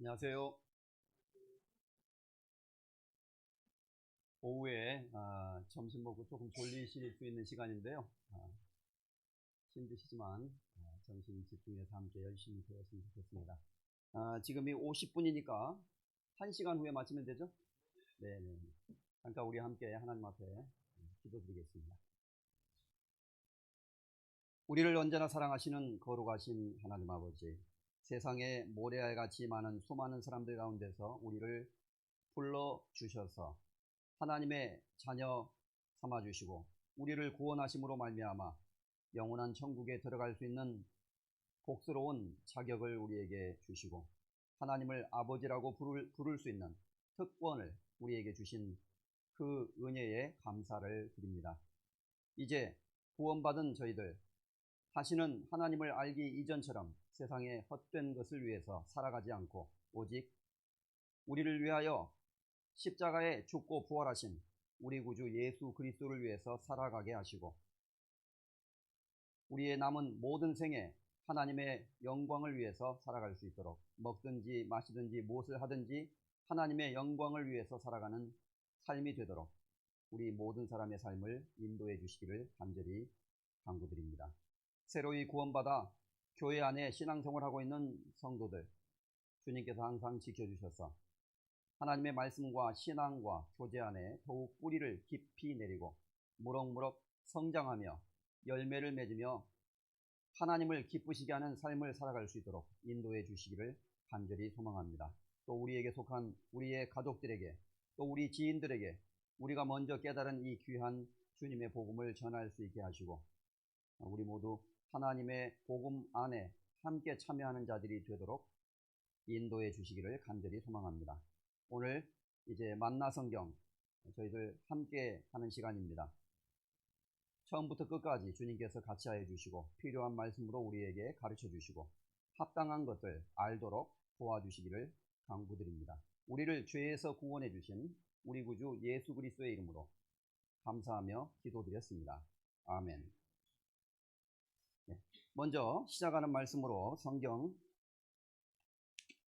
안녕하세요. 오후에 점심 먹고 조금 졸리실 수 있는 시간인데요. 힘드시지만 점심 집중해서 함께 열심히 배웠으면 좋겠습니다. 지금이 50분이니까 1시간 후에 마치면 되죠? 네. 잠깐 우리 함께 하나님 앞에 기도드리겠습니다. 우리를 언제나 사랑하시는 거룩하신 하나님 아버지, 세상에 모래알같이 많은 수많은 사람들 가운데서 우리를 불러주셔서 하나님의 자녀 삼아주시고 우리를 구원하심으로 말미암아 영원한 천국에 들어갈 수 있는 복스러운 자격을 우리에게 주시고 하나님을 아버지라고 부를 수 있는 특권을 우리에게 주신 그 은혜에 감사를 드립니다. 이제 구원받은 저희들 다시는 하나님을 알기 이전처럼 세상의 헛된 것을 위해서 살아가지 않고 오직 우리를 위하여 십자가에 죽고 부활하신 우리 구주 예수 그리스도를 위해서 살아가게 하시고 우리의 남은 모든 생에 하나님의 영광을 위해서 살아갈 수 있도록 먹든지 마시든지 무엇을 하든지 하나님의 영광을 위해서 살아가는 삶이 되도록 우리 모든 사람의 삶을 인도해 주시기를 간절히 간구드립니다. 새로이 구원받아 교회 안에 신앙생활을 하고 있는 성도들 주님께서 항상 지켜주셔서 하나님의 말씀과 신앙과 교제 안에 더욱 뿌리를 깊이 내리고 무럭무럭 성장하며 열매를 맺으며 하나님을 기쁘시게 하는 삶을 살아갈 수 있도록 인도해 주시기를 간절히 소망합니다. 또 우리에게 속한 우리의 가족들에게 또 우리 지인들에게 우리가 먼저 깨달은 이 귀한 주님의 복음을 전할 수 있게 하시고 우리 모두 하나님의 복음 안에 함께 참여하는 자들이 되도록 인도해 주시기를 간절히 소망합니다. 오늘 이제 만나 성경 저희들 함께 하는 시간입니다. 처음부터 끝까지 주님께서 같이 하여 주시고 필요한 말씀으로 우리에게 가르쳐 주시고 합당한 것들 알도록 도와주시기를 간구드립니다. 우리를 죄에서 구원해 주신 우리 구주 예수 그리스도의 이름으로 감사하며 기도드렸습니다. 아멘. 먼저 시작하는 말씀으로 성경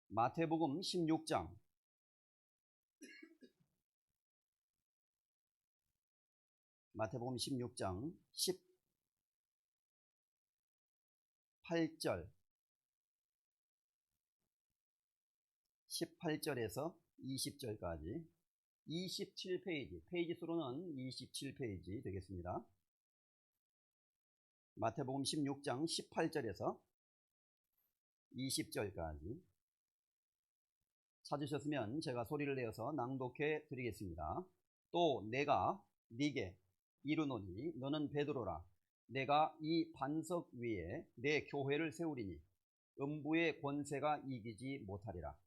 마태복음 16장 마태복음 16장 18절에서 20절까지 27페이지, 페이지 수로는 27페이지 되겠습니다. 마태복음 16장 18절에서 20절까지 찾으셨으면 제가 소리를 내어서 낭독해 드리겠습니다. 또 내가 네게 이르노니 너는 베드로라. 내가 이 반석 위에 내 교회를 세우리니 음부의 권세가 이기지 못하리라.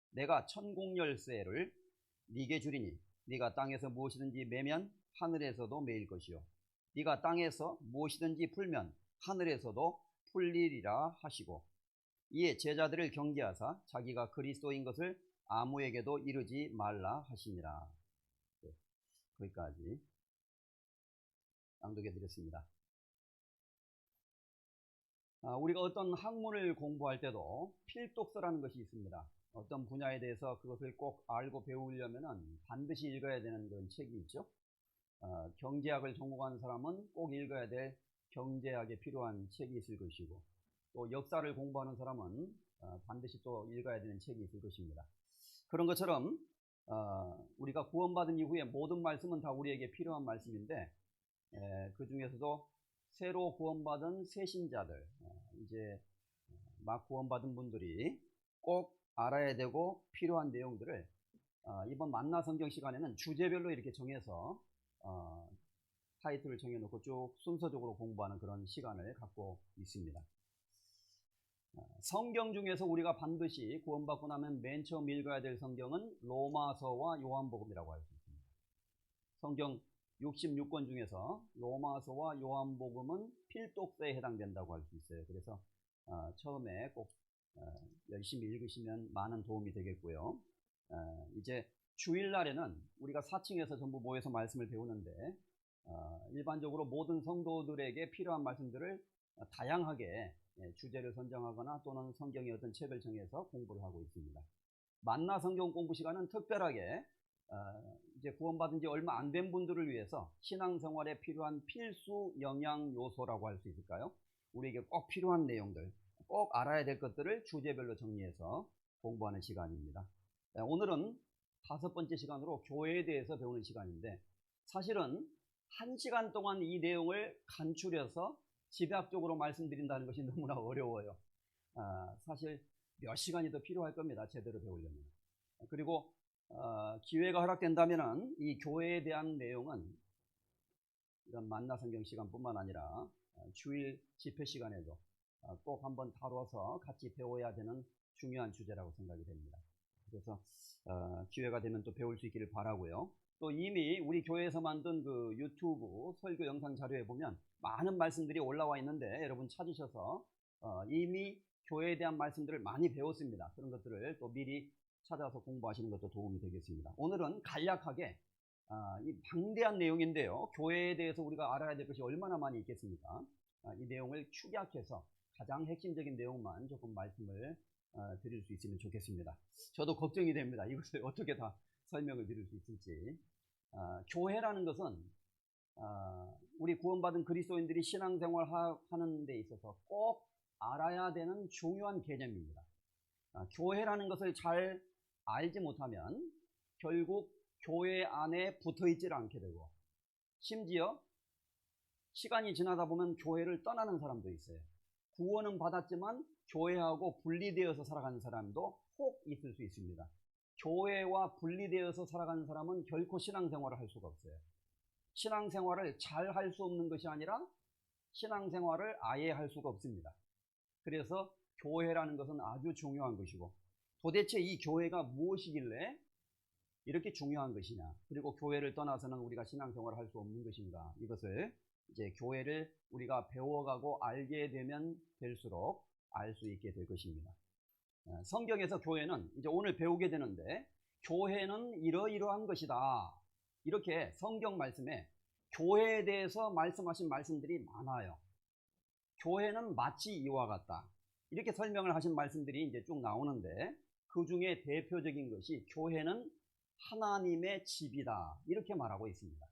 내가 천국 열쇠를 네게 주리니 네가 땅에서 무엇이든지 매면 하늘에서도 매일 것이요 네가 땅에서 무엇이든지 풀면 하늘에서도 풀리리라 하시고 이에 제자들을 경계하사 자기가 그리스도인 것을 아무에게도 이르지 말라 하시니라. 거기까지 낭독해 드렸습니다. 우리가 어떤 학문을 공부할 때도 필독서라는 것이 있습니다. 어떤 분야에 대해서 그것을 꼭 알고 배우려면 반드시 읽어야 되는 그런 책이 있죠. 경제학을 전공하는 사람은 꼭 읽어야 될 경제학에 필요한 책이 있을 것이고 또 역사를 공부하는 사람은 반드시 또 읽어야 되는 책이 있을 것입니다. 그런 것처럼 우리가 구원받은 이후에 모든 말씀은 다 우리에게 필요한 말씀인데 그 중에서도 새로 구원받은 새신자들 이제 막 구원받은 분들이 꼭 알아야 되고 필요한 내용들을 이번 만나 성경 시간에는 주제별로 이렇게 정해서 타이틀을 정해놓고 쭉 순서적으로 공부하는 그런 시간을 갖고 있습니다. 성경 중에서 우리가 반드시 구원받고 나면 맨 처음 읽어야 될 성경은 로마서와 요한복음이라고 할 수 있습니다. 성경 66권 중에서 로마서와 요한복음은 필독서에 해당된다고 할 수 있어요. 그래서 처음에 꼭 열심히 읽으시면 많은 도움이 되겠고요. 이제 주일날에는 우리가 4층에서 전부 모여서 말씀을 배우는데 일반적으로 모든 성도들에게 필요한 말씀들을 다양하게 주제를 선정하거나 또는 성경의 어떤 책을 정해서 공부를 하고 있습니다. 만나 성경 공부 시간은 특별하게 이제 구원받은 지 얼마 안 된 분들을 위해서 신앙생활에 필요한 필수 영양 요소라고 할 수 있을까요? 우리에게 꼭 필요한 내용들, 꼭 알아야 될 것들을 주제별로 정리해서 공부하는 시간입니다. 오늘은 5번째 시간으로 교회에 대해서 배우는 시간인데, 사실은 1시간 동안 이 내용을 간추려서 집약적으로 말씀드린다는 것이 너무나 어려워요. 사실 몇 시간이 더 필요할 겁니다. 제대로 배우려면. 그리고 기회가 허락된다면 이 교회에 대한 내용은 이런 만나 성경 시간뿐만 아니라 주일 집회 시간에도 꼭 한번 다뤄서 같이 배워야 되는 중요한 주제라고 생각이 됩니다. 그래서 기회가 되면 또 배울 수 있기를 바라고요. 또 이미 우리 교회에서 만든 그 유튜브 설교 영상 자료에 보면 많은 말씀들이 올라와 있는데, 여러분 찾으셔서 이미 교회에 대한 말씀들을 많이 배웠습니다. 그런 것들을 또 미리 찾아서 공부하시는 것도 도움이 되겠습니다. 오늘은 간략하게 이 방대한 내용인데요, 교회에 대해서 우리가 알아야 될 것이 얼마나 많이 있겠습니까? 이 내용을 축약해서 가장 핵심적인 내용만 조금 말씀을 드릴 수 있으면 좋겠습니다. 저도 걱정이 됩니다. 이것을 어떻게 다 설명을 드릴 수 있을지. 교회라는 것은 우리 구원받은 그리스도인들이 신앙생활 하는 데 있어서 꼭 알아야 되는 중요한 개념입니다. 교회라는 것을 잘 알지 못하면 결국 교회 안에 붙어 있질 않게 되고, 심지어 시간이 지나다 보면 교회를 떠나는 사람도 있어요. 구원은 받았지만 교회하고 분리되어서 살아가는 사람도 혹 있을 수 있습니다. 교회와 분리되어서 살아가는 사람은 결코 신앙생활을 할 수가 없어요. 신앙생활을 잘 할 수 없는 것이 아니라 신앙생활을 아예 할 수가 없습니다. 그래서 교회라는 것은 아주 중요한 것이고, 도대체 이 교회가 무엇이길래 이렇게 중요한 것이냐, 그리고 교회를 떠나서는 우리가 신앙생활을 할 수 없는 것인가, 이것을 이제 교회를 우리가 배워가고 알게 되면 될수록 알 수 있게 될 것입니다. 성경에서 교회는 이제 오늘 배우게 되는데, 교회는 이러이러한 것이다, 이렇게 성경 말씀에 교회에 대해서 말씀하신 말씀들이 많아요. 교회는 마치 이와 같다, 이렇게 설명을 하신 말씀들이 이제 쭉 나오는데, 그 중에 대표적인 것이 교회는 하나님의 집이다, 이렇게 말하고 있습니다.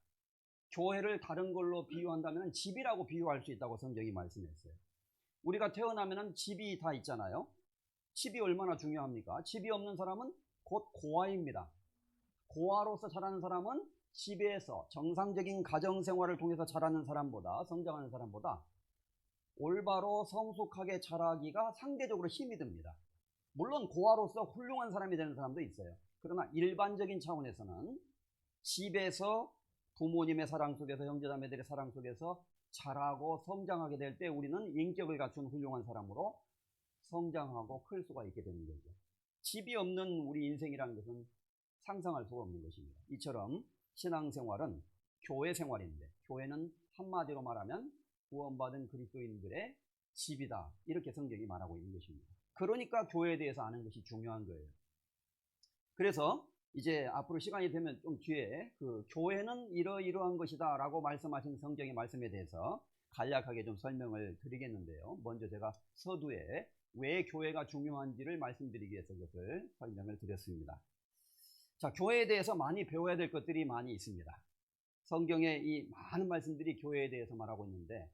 교회를 다른 걸로 비유한다면 집이라고 비유할 수 있다고 성경이 말씀했어요. 우리가 태어나면 집이 다 있잖아요. 집이 얼마나 중요합니까? 집이 없는 사람은 곧 고아입니다. 고아로서 자라는 사람은 집에서 정상적인 가정생활을 통해서 자라는 사람보다, 성장하는 사람보다 올바로 성숙하게 자라기가 상대적으로 힘이 듭니다. 물론 고아로서 훌륭한 사람이 되는 사람도 있어요. 그러나 일반적인 차원에서는 집에서 부모님의 사랑 속에서, 형제자매들의 사랑 속에서 자라고 성장하게 될 때 우리는 인격을 갖춘 훌륭한 사람으로 성장하고 클 수가 있게 되는 거죠. 집이 없는 우리 인생이라는 것은 상상할 수가 없는 것입니다. 이처럼 신앙생활은 교회 생활인데, 교회는 한마디로 말하면 구원받은 그리스도인들의 집이다, 이렇게 성경이 말하고 있는 것입니다. 그러니까 교회에 대해서 아는 것이 중요한 거예요. 그래서 이제 앞으로 시간이 되면 좀 뒤에 그 교회는 이러이러한 것이다 라고 말씀하신 성경의 말씀에 대해서 간략하게 좀 설명을 드리겠는데요, 먼저 제가 서두에 왜 교회가 중요한지를 말씀드리기 위해서 그것을 설명을 드렸습니다. 자, 교회에 대해서 많이 배워야 될 것들이 많이 있습니다. 성경에 이 많은 말씀들이 교회에 대해서 말하고 있는데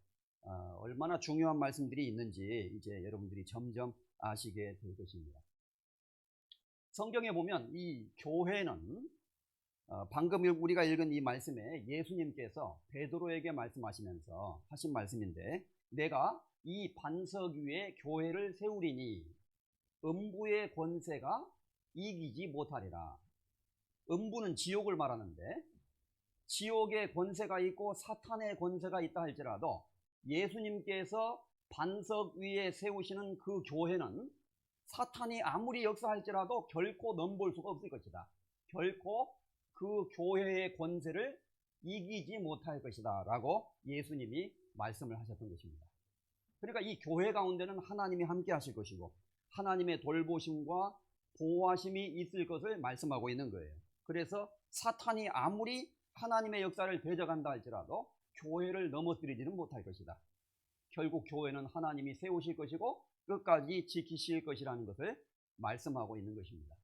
얼마나 중요한 말씀들이 있는지 이제 여러분들이 점점 아시게 될 것입니다. 성경에 보면 이 교회는 방금 우리가 읽은 이 말씀에 예수님께서 베드로에게 말씀하시면서 하신 말씀인데, 내가 이 반석 위에 교회를 세우리니 음부의 권세가 이기지 못하리라. 음부는 지옥을 말하는데, 지옥의 권세가 있고 사탄의 권세가 있다 할지라도 예수님께서 반석 위에 세우시는 그 교회는 사탄이 아무리 역사할지라도 결코 넘볼 수가 없을 것이다. 결코 그 교회의 권세를 이기지 못할 것이다 라고 예수님이 말씀을 하셨던 것입니다. 그러니까 이 교회 가운데는 하나님이 함께 하실 것이고 하나님의 돌보심과 보호하심이 있을 것을 말씀하고 있는 거예요. 그래서 사탄이 아무리 하나님의 역사를 대적한다 할지라도 교회를 넘어뜨리지는 못할 것이다. 결국 교회는 하나님이 세우실 것이고 끝까지 지키실 것이라는 것을 말씀하고 있는 것입니다.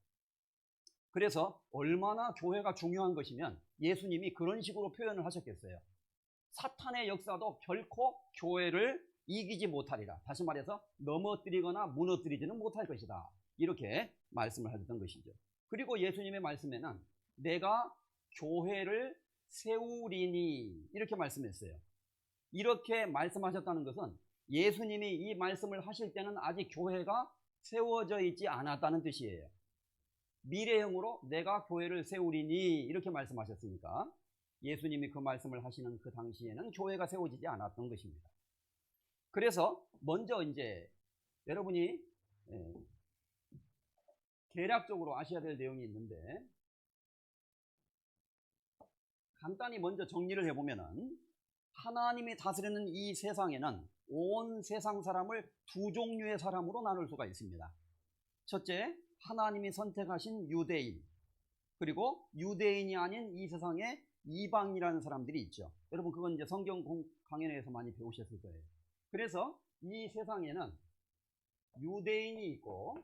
그래서 얼마나 교회가 중요한 것이면 예수님이 그런 식으로 표현을 하셨겠어요. 사탄의 역사도 결코 교회를 이기지 못하리라. 다시 말해서 넘어뜨리거나 무너뜨리지는 못할 것이다. 이렇게 말씀을 하셨던 것이죠. 그리고 예수님의 말씀에는 내가 교회를 세우리니 이렇게 말씀했어요. 이렇게 말씀하셨다는 것은 예수님이 이 말씀을 하실 때는 아직 교회가 세워져 있지 않았다는 뜻이에요. 미래형으로 내가 교회를 세우리니 이렇게 말씀하셨으니까 예수님이 그 말씀을 하시는 그 당시에는 교회가 세워지지 않았던 것입니다. 그래서 먼저 이제 여러분이 대략적으로 아셔야 될 내용이 있는데 간단히 먼저 정리를 해보면은 하나님이 다스리는 이 세상에는 온 세상 사람을 두 종류의 사람으로 나눌 수가 있습니다. 첫째, 하나님이 선택하신 유대인, 그리고 유대인이 아닌 이 세상에 이방이라는 사람들이 있죠. 여러분 그건 이제 성경 강연에서 많이 배우셨을 거예요. 그래서 이 세상에는 유대인이 있고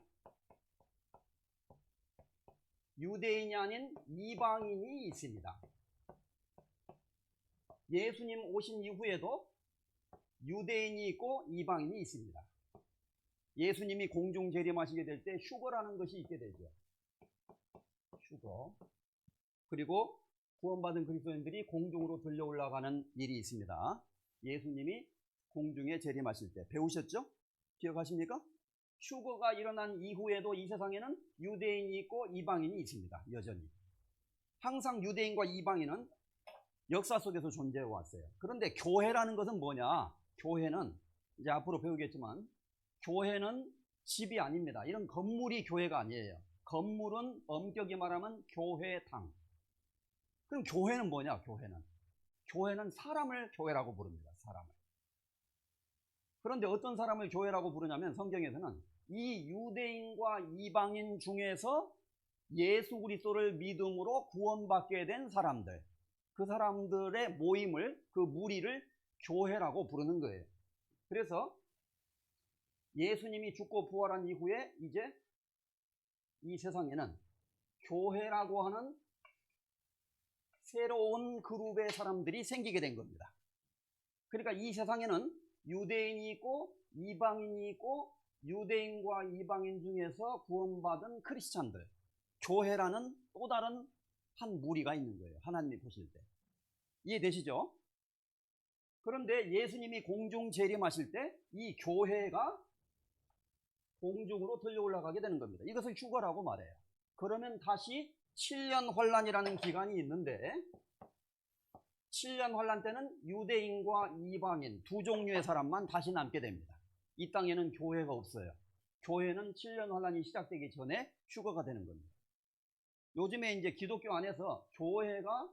유대인이 아닌 이방인이 있습니다. 예수님 오신 이후에도 유대인이 있고 이방인이 있습니다. 예수님이 공중 재림하시게 될 때 휴거라는 것이 있게 되죠. 휴거. 그리고 구원받은 그리스도인들이 공중으로 들려 올라가는 일이 있습니다. 예수님이 공중에 재림하실 때 배우셨죠? 기억하십니까? 휴거가 일어난 이후에도 이 세상에는 유대인이 있고 이방인이 있습니다. 여전히. 항상 유대인과 이방인은 역사 속에서 존재해 왔어요. 그런데 교회라는 것은 뭐냐? 교회는 이제 앞으로 배우겠지만 교회는 집이 아닙니다. 이런 건물이 교회가 아니에요. 건물은 엄격히 말하면 교회당. 그럼 교회는 뭐냐? 교회는 사람을 교회라고 부릅니다. 사람을. 그런데 어떤 사람을 교회라고 부르냐면 성경에서는 이 유대인과 이방인 중에서 예수 그리스도를 믿음으로 구원받게 된 사람들, 그 사람들의 모임을, 그 무리를 교회라고 부르는 거예요. 그래서 예수님이 죽고 부활한 이후에 이제 이 세상에는 교회라고 하는 새로운 그룹의 사람들이 생기게 된 겁니다. 그러니까 이 세상에는 유대인이 있고 이방인이 있고 유대인과 이방인 중에서 구원받은 크리스찬들, 교회라는 또 다른 한 무리가 있는 거예요. 하나님이 보실 때. 이해되시죠? 그런데 예수님이 공중 재림하실 때 이 교회가 공중으로 들려 올라가게 되는 겁니다. 이것을 휴거라고 말해요. 그러면 다시 7년 환란이라는 기간이 있는데 7년 환란 때는 유대인과 이방인 두 종류의 사람만 다시 남게 됩니다. 이 땅에는 교회가 없어요. 교회는 7년 환란이 시작되기 전에 휴거가 되는 겁니다. 요즘에 이제 기독교 안에서 교회가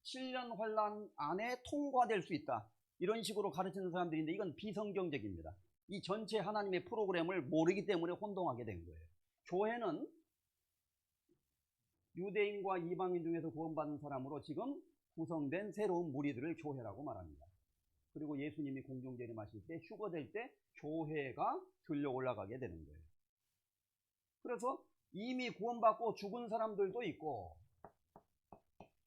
7년 환란 안에 통과될 수 있다. 이런 식으로 가르치는 사람들인데 이건 비성경적입니다. 이 전체 하나님의 프로그램을 모르기 때문에 혼동하게 된 거예요. 교회는 유대인과 이방인 중에서 구원받은 사람으로 지금 구성된 새로운 무리들을 교회라고 말합니다. 그리고 예수님이 공중 재림하실 때 휴거될 때 교회가 들려 올라가게 되는 거예요. 그래서 이미 구원받고 죽은 사람들도 있고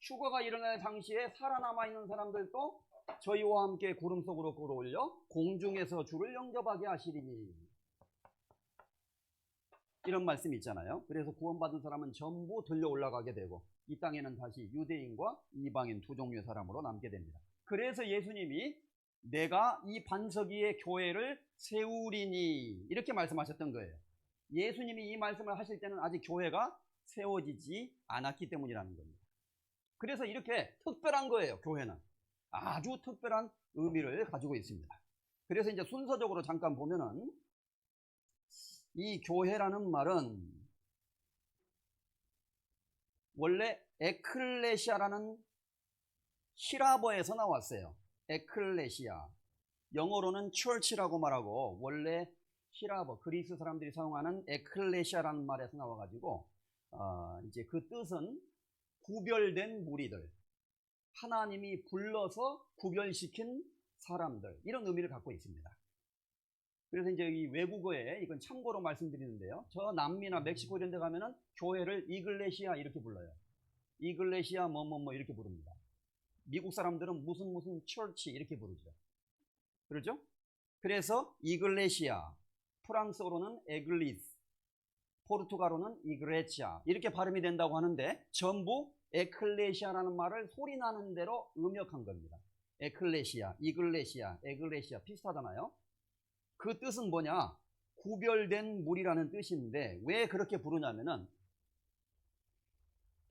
휴거가 일어날 당시에 살아남아 있는 사람들도 저희와 함께 구름 속으로 끌어올려 공중에서 주를 영접하게 하시리니 이런 말씀이 있잖아요. 그래서 구원받은 사람은 전부 들려 올라가게 되고 이 땅에는 다시 유대인과 이방인 두 종류의 사람으로 남게 됩니다. 그래서 예수님이 내가 이 반석 위에 교회를 세우리니 이렇게 말씀하셨던 거예요. 예수님이 이 말씀을 하실 때는 아직 교회가 세워지지 않았기 때문이라는 겁니다. 그래서 이렇게 특별한 거예요. 교회는 아주 특별한 의미를 가지고 있습니다. 그래서 이제 순서적으로 잠깐 보면은 이 교회라는 말은 원래 에클레시아라는 히라버에서 나왔어요. 에클레시아. 영어로는 church라고 말하고 원래 히라버, 그리스 사람들이 사용하는 에클레시아라는 말에서 나와가지고 이제 그 뜻은 구별된 무리들, 하나님이 불러서 구별시킨 사람들, 이런 의미를 갖고 있습니다. 그래서 이제 이 외국어에 이건 참고로 말씀드리는데요. 저 남미나 멕시코 이런 데 가면은 교회를 이글레시아 이렇게 불러요. 이글레시아 뭐뭐뭐 이렇게 부릅니다. 미국 사람들은 무슨 무슨 처치 이렇게 부르죠. 그렇죠? 그래서 이글레시아, 프랑스어로는 에글리스, 포르투갈어는 이그레치아 이렇게 발음이 된다고 하는데 전부 에클레시아라는 말을 소리 나는 대로 음역한 겁니다. 에클레시아, 이글레시아, 에글레시아 비슷하잖아요. 그 뜻은 뭐냐? 구별된 무리라는 뜻인데 왜 그렇게 부르냐면은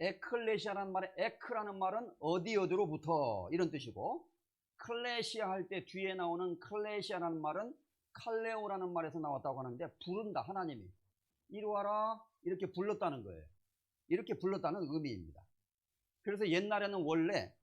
에클레시아라는 말에 에크라는 말은 어디로부터 이런 뜻이고 클레시아 할 때 뒤에 나오는 클레시아라는 말은 칼레오라는 말에서 나왔다고 하는데 부른다 하나님이 이리 와라 이렇게 불렀다는 거예요. 이렇게 불렀다는 의미입니다. 그래서 옛날에는 원래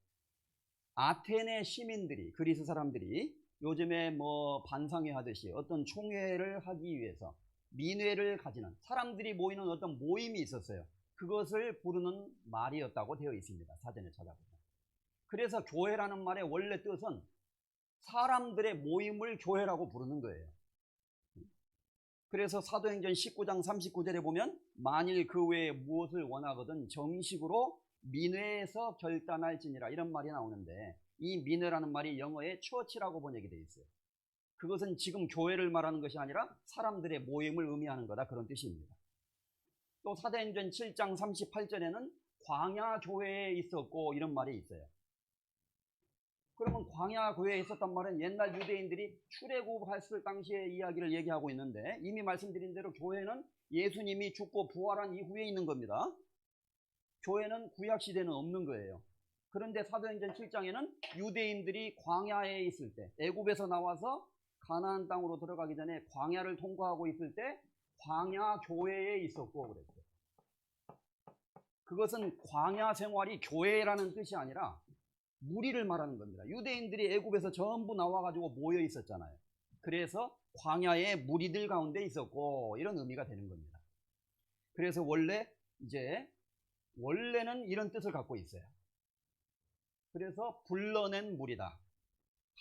아테네 시민들이 그리스 사람들이 요즘에 뭐 반상회 하듯이 어떤 총회를 하기 위해서 민회를 가지는 사람들이 모이는 어떤 모임이 있었어요. 그것을 부르는 말이었다고 되어 있습니다. 사전에 찾아보면. 그래서 교회라는 말의 원래 뜻은 사람들의 모임을 교회라고 부르는 거예요. 그래서 사도행전 19장 39절에 보면 만일 그 외에 무엇을 원하거든 정식으로 민회에서 결단할지니라 이런 말이 나오는데 이 민회라는 말이 영어에 처치라고 번역이 되어 있어요. 그것은 지금 교회를 말하는 것이 아니라 사람들의 모임을 의미하는 거다 그런 뜻입니다. 또 사도행전 7장 38절에는 광야 교회에 있었고 이런 말이 있어요. 그러면 광야 교회에 있었단 말은 옛날 유대인들이 출애굽했을 당시의 이야기를 얘기하고 있는데 이미 말씀드린 대로 교회는 예수님이 죽고 부활한 이후에 있는 겁니다. 교회는 구약시대는 없는 거예요. 그런데 사도행전 7장에는 유대인들이 광야에 있을 때 애굽에서 나와서 가나안 땅으로 들어가기 전에 광야를 통과하고 있을 때 광야 교회에 있었고 그랬어요. 그것은 광야 생활이 교회라는 뜻이 아니라 무리를 말하는 겁니다. 유대인들이 애굽에서 전부 나와가지고 모여 있었잖아요. 그래서 광야의 무리들 가운데 있었고 이런 의미가 되는 겁니다. 그래서 원래는 이런 뜻을 갖고 있어요. 그래서 불러낸 무리다.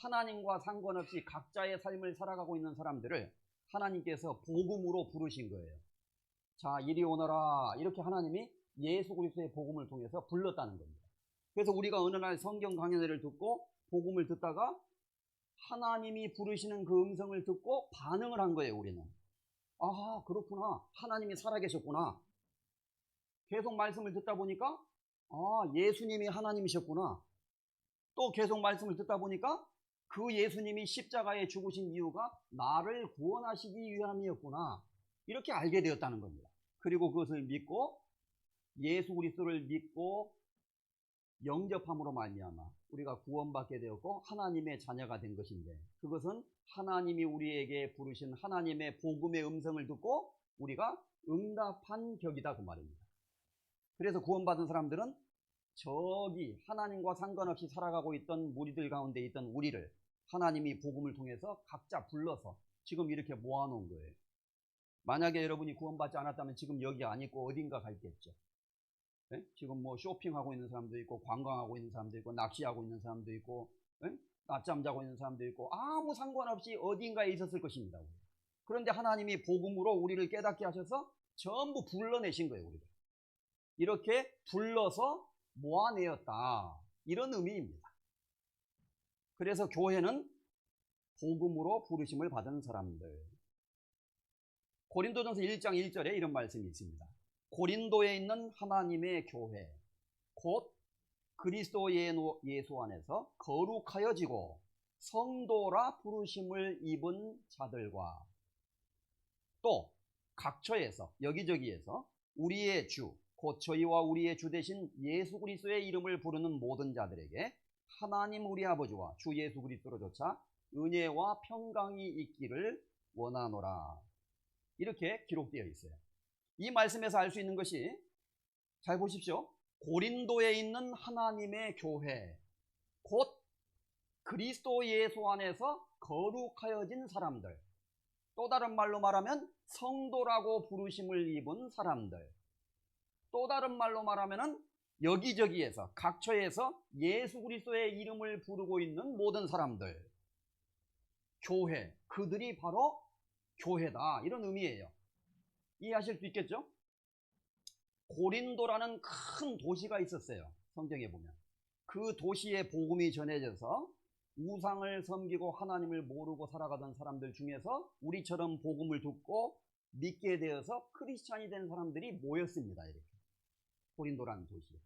하나님과 상관없이 각자의 삶을 살아가고 있는 사람들을 하나님께서 복음으로 부르신 거예요. 자, 이리 오너라. 이렇게 하나님이 예수 그리스도의 복음을 통해서 불렀다는 겁니다. 그래서 우리가 어느 날 성경 강연회를 듣고 복음을 듣다가 하나님이 부르시는 그 음성을 듣고 반응을 한 거예요, 우리는. 아, 그렇구나. 하나님이 살아계셨구나. 계속 말씀을 듣다 보니까 아, 예수님이 하나님이셨구나. 또 계속 말씀을 듣다 보니까 그 예수님이 십자가에 죽으신 이유가 나를 구원하시기 위함이었구나. 이렇게 알게 되었다는 겁니다. 그리고 그것을 믿고 예수 그리스도를 믿고 영접함으로 말미암아 우리가 구원받게 되었고 하나님의 자녀가 된 것인데 그것은 하나님이 우리에게 부르신 하나님의 복음의 음성을 듣고 우리가 응답한 격이다 그 말입니다. 그래서 구원받은 사람들은 저기 하나님과 상관없이 살아가고 있던 무리들 가운데 있던 우리를 하나님이 복음을 통해서 각자 불러서 지금 이렇게 모아놓은 거예요. 만약에 여러분이 구원받지 않았다면 지금 여기 안 있고 어딘가 가 있겠죠. 네? 지금 뭐 쇼핑하고 있는 사람도 있고 관광하고 있는 사람도 있고 낚시하고 있는 사람도 있고 네? 낮잠 자고 있는 사람도 있고 아무 상관없이 어딘가에 있었을 것입니다. 그런데 하나님이 복음으로 우리를 깨닫게 하셔서 전부 불러내신 거예요. 우리를 이렇게 불러서 모아내었다 이런 의미입니다. 그래서 교회는 복음으로 부르심을 받은 사람들. 고린도전서 1장 1절에 이런 말씀이 있습니다. 고린도에 있는 하나님의 교회 곧 그리스도 예수 안에서 거룩하여지고 성도라 부르심을 입은 자들과 또 각처에서 여기저기에서 우리의 주 곧 저희와 우리의 주 되신 예수 그리스도의 이름을 부르는 모든 자들에게 하나님 우리 아버지와 주 예수 그리스도로조차 은혜와 평강이 있기를 원하노라. 이렇게 기록되어 있어요. 이 말씀에서 알 수 있는 것이 잘 보십시오. 고린도에 있는 하나님의 교회 곧 그리스도 예수 안에서 거룩하여진 사람들, 또 다른 말로 말하면 성도라고 부르심을 입은 사람들, 또 다른 말로 말하면 여기저기에서 각처에서 예수 그리스도의 이름을 부르고 있는 모든 사람들, 교회, 그들이 바로 교회다, 이런 의미예요. 이해하실 수 있겠죠? 고린도라는 큰 도시가 있었어요. 성경에 보면 그 도시에 복음이 전해져서 우상을 섬기고 하나님을 모르고 살아가던 사람들 중에서 우리처럼 복음을 듣고 믿게 되어서 크리스찬이 된 사람들이 모였습니다. 이렇게 고린도라는 도시에.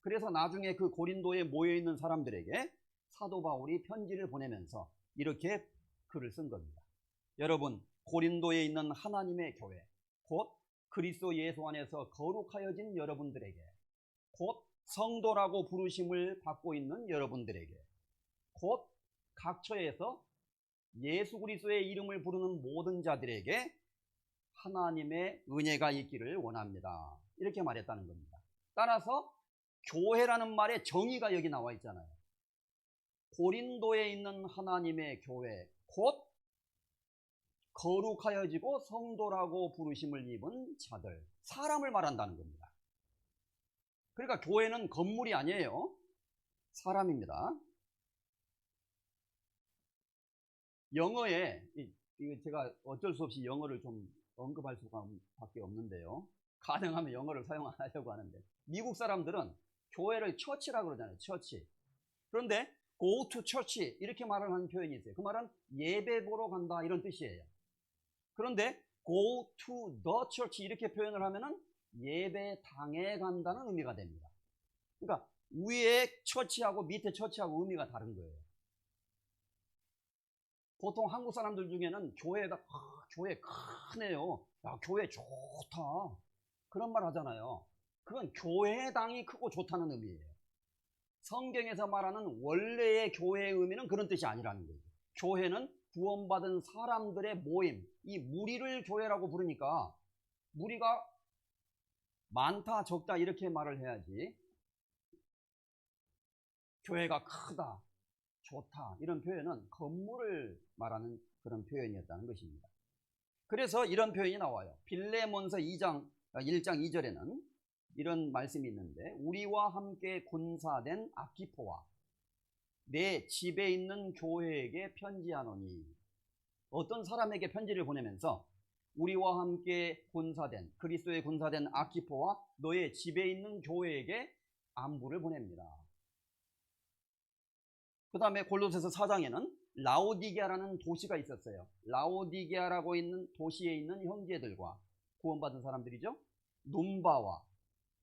그래서 나중에 그 고린도에 모여있는 사람들에게 사도 바울이 편지를 보내면서 이렇게 글을 쓴 겁니다. 여러분, 고린도에 있는 하나님의 교회, 곧 그리스도 예수 안에서 거룩하여진 여러분들에게, 곧 성도라고 부르심을 받고 있는 여러분들에게, 곧 각 처에서 예수 그리스도의 이름을 부르는 모든 자들에게 하나님의 은혜가 있기를 원합니다. 이렇게 말했다는 겁니다. 따라서 교회라는 말의 정의가 여기 나와 있잖아요. 고린도에 있는 하나님의 교회, 곧 거룩하여지고 성도라고 부르심을 입은 자들, 사람을 말한다는 겁니다. 그러니까 교회는 건물이 아니에요. 사람입니다. 영어에, 제가 어쩔 수 없이 영어를 좀 언급할 수밖에 없는데요. 가능하면 영어를 사용 안 하려고 하는데, 미국 사람들은 교회를 처치라고 그러잖아요. 처치. 그런데 go to church 이렇게 말을 하는 표현이 있어요. 그 말은 예배 보러 간다, 이런 뜻이에요. 그런데 go to the church 이렇게 표현을 하면은 예배당에 간다는 의미가 됩니다. 그러니까 위에 처치하고 밑에 처치하고 의미가 다른 거예요. 보통 한국 사람들 중에는 교회가 교회 크네요. 야, 교회 좋다, 그런 말 하잖아요. 그건 교회당이 크고 좋다는 의미예요. 성경에서 말하는 원래의 교회의 의미는 그런 뜻이 아니라는 거예요. 교회는 구원받은 사람들의 모임, 이 무리를 교회라고 부르니까 무리가 많다 적다 이렇게 말을 해야지, 교회가 크다 좋다 이런 표현은 건물을 말하는 그런 표현이었다는 것입니다. 그래서 이런 표현이 나와요. 빌레몬서 1장 2절에는 이런 말씀이 있는데, 우리와 함께 군사된 아키포와 내 집에 있는 교회에게 편지하노니, 어떤 사람에게 편지를 보내면서 우리와 함께 군사된, 그리스도의 군사된 아키포와 너의 집에 있는 교회에게 안부를 보냅니다. 그 다음에 골로새서 4장에는 라오디게아라는 도시가 있었어요. 라오디게아라고 있는 도시에 있는 형제들과, 구원받은 사람들이죠, num바와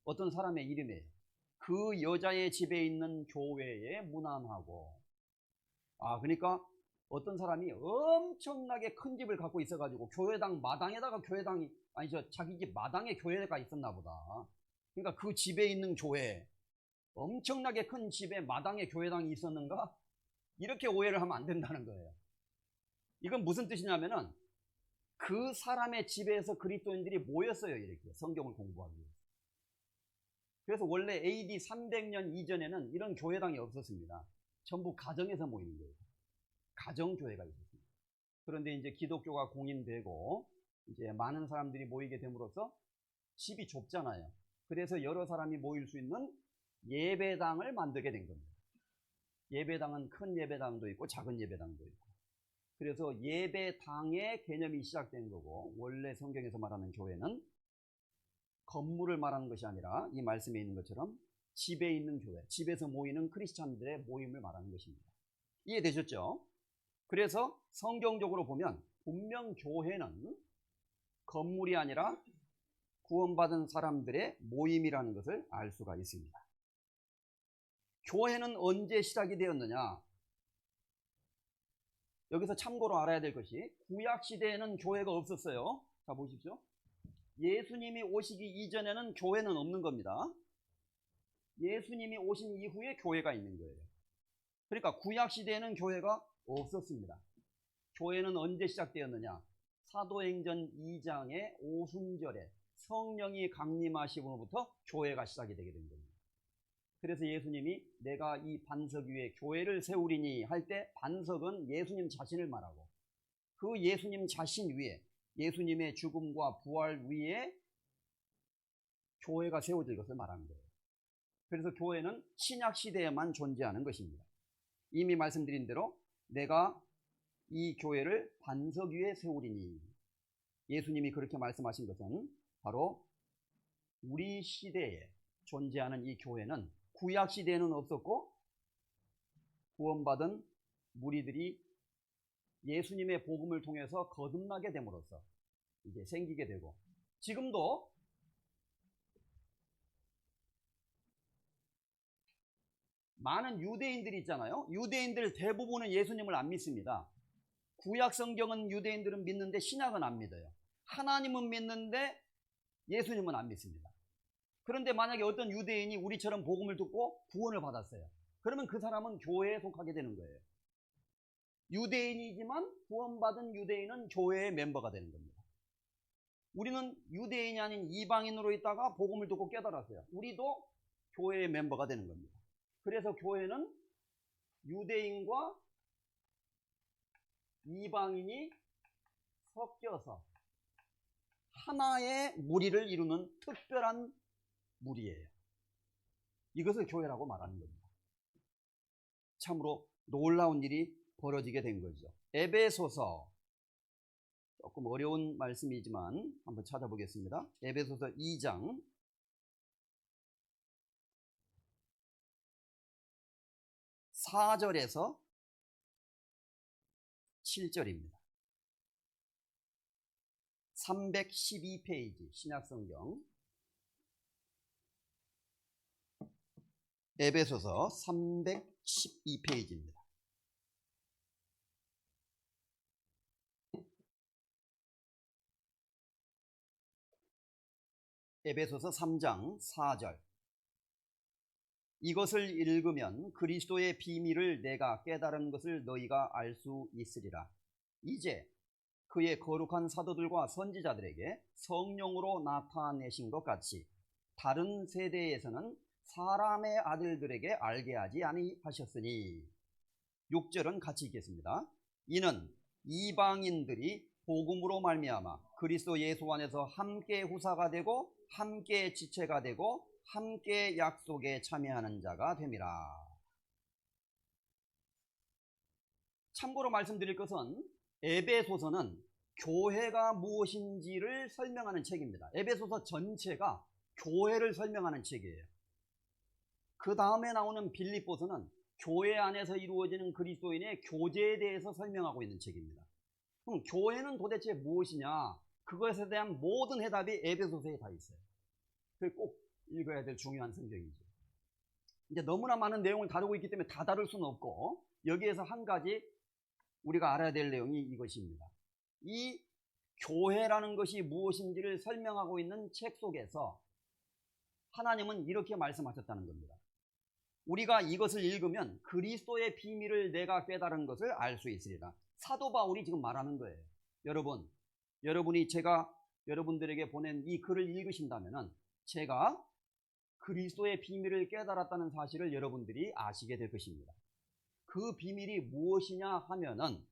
어떤 사람의 이름이에요. 그 여자의 집에 있는 교회에 문안하고. 그러니까 어떤 사람이 엄청나게 큰 집을 갖고 있어가지고 교회당 마당에다가 자기 집 마당에 교회가 있었나 보다. 그러니까 그 집에 있는 교회, 엄청나게 큰 집에 마당에 교회당이 있었는가? 이렇게 오해를 하면 안 된다는 거예요. 이건 무슨 뜻이냐면은 그 사람의 집에서 그리스도인들이 모였어요. 이렇게 성경을 공부하기 위해서. 그래서 원래 AD 300년 이전에는 이런 교회당이 없었습니다. 전부 가정에서 모이는 거예요. 가정교회가 있었습니다. 그런데 이제 기독교가 공인되고 이제 많은 사람들이 모이게 됨으로써 집이 좁잖아요. 그래서 여러 사람이 모일 수 있는 예배당을 만들게 된 겁니다. 예배당은 큰 예배당도 있고 작은 예배당도 있고. 그래서 예배당의 개념이 시작된 거고, 원래 성경에서 말하는 교회는 건물을 말하는 것이 아니라 이 말씀에 있는 것처럼 집에 있는 교회, 집에서 모이는 크리스찬들의 모임을 말하는 것입니다. 이해되셨죠? 그래서 성경적으로 보면 분명 교회는 건물이 아니라 구원받은 사람들의 모임이라는 것을 알 수가 있습니다. 교회는 언제 시작이 되었느냐? 여기서 참고로 알아야 될 것이, 구약시대에는 교회가 없었어요. 자, 보십시오. 예수님이 오시기 이전에는 교회는 없는 겁니다. 예수님이 오신 이후에 교회가 있는 거예요. 그러니까 구약시대에는 교회가 없었습니다. 교회는 언제 시작되었느냐? 사도행전 2장의 오순절에 성령이 강림하심으로부터 교회가 시작이 되게 된 겁니다. 그래서 예수님이 내가 이 반석 위에 교회를 세우리니 할 때, 반석은 예수님 자신을 말하고, 그 예수님 자신 위에, 예수님의 죽음과 부활 위에 교회가 세워질 것을 말하는 거예요. 그래서 교회는 신약 시대에만 존재하는 것입니다. 이미 말씀드린 대로 내가 이 교회를 반석 위에 세우리니. 예수님이 그렇게 말씀하신 것은 바로 우리 시대에 존재하는 이 교회는 구약 시대에는 없었고 구원받은 무리들이 예수님의 복음을 통해서 거듭나게 됨으로써 이제 생기게 되고, 지금도 많은 유대인들이 있잖아요. 유대인들 대부분은 예수님을 안 믿습니다. 구약 성경은 유대인들은 믿는데 신약은 안 믿어요. 하나님은 믿는데 예수님은 안 믿습니다. 그런데 만약에 어떤 유대인이 우리처럼 복음을 듣고 구원을 받았어요. 그러면 그 사람은 교회에 속하게 되는 거예요. 유대인이지만 구원받은 유대인은 교회의 멤버가 되는 겁니다. 우리는 유대인이 아닌 이방인으로 있다가 복음을 듣고 깨달았어요. 우리도 교회의 멤버가 되는 겁니다. 그래서 교회는 유대인과 이방인이 섞여서 하나의 무리를 이루는 특별한 무리예요. 이것을 교회라고 말하는 겁니다. 참으로 놀라운 일이 벌어지게 된 거죠. 에베소서, 조금 어려운 말씀이지만 한번 찾아보겠습니다. 에베소서 2장 4절에서 7절입니다. 312페이지 신약성경 에베소서 312페이지입니다. 에베소서 3장 4절. 이것을 읽으면 그리스도의 비밀을 내가 깨달은 것을 너희가 알 수 있으리라. 이제 그의 거룩한 사도들과 선지자들에게 성령으로 나타내신 것 같이 다른 세대에서는 사람의 아들들에게 알게 하지 아니하셨으니. 6절은 같이 읽겠습니다. 이는 이방인들이 복음으로 말미암아 그리스도 예수 안에서 함께 후사가 되고 함께 지체가 되고 함께 약속에 참여하는 자가 됨이라. 참고로 말씀드릴 것은 에베소서는 교회가 무엇인지를 설명하는 책입니다. 에베소서 전체가 교회를 설명하는 책이에요. 그 다음에 나오는 빌립보서는 교회 안에서 이루어지는 그리스도인의 교제에 대해서 설명하고 있는 책입니다. 그럼 교회는 도대체 무엇이냐? 그것에 대한 모든 해답이 에베소서에 다 있어요. 그게 꼭 읽어야 될 중요한 성경이죠. 이제 너무나 많은 내용을 다루고 있기 때문에 다 다룰 수는 없고, 여기에서 한 가지 우리가 알아야 될 내용이 이것입니다. 이 교회라는 것이 무엇인지를 설명하고 있는 책 속에서 하나님은 이렇게 말씀하셨다는 겁니다. 우리가 이것을 읽으면 그리스도의 비밀을 내가 깨달은 것을 알 수 있으리라. 사도 바울이 지금 말하는 거예요. 여러분이 제가 여러분들에게 보낸 이 글을 읽으신다면 제가 그리스도의 비밀을 깨달았다는 사실을 여러분들이 아시게 될 것입니다. 그 비밀이 무엇이냐 하면은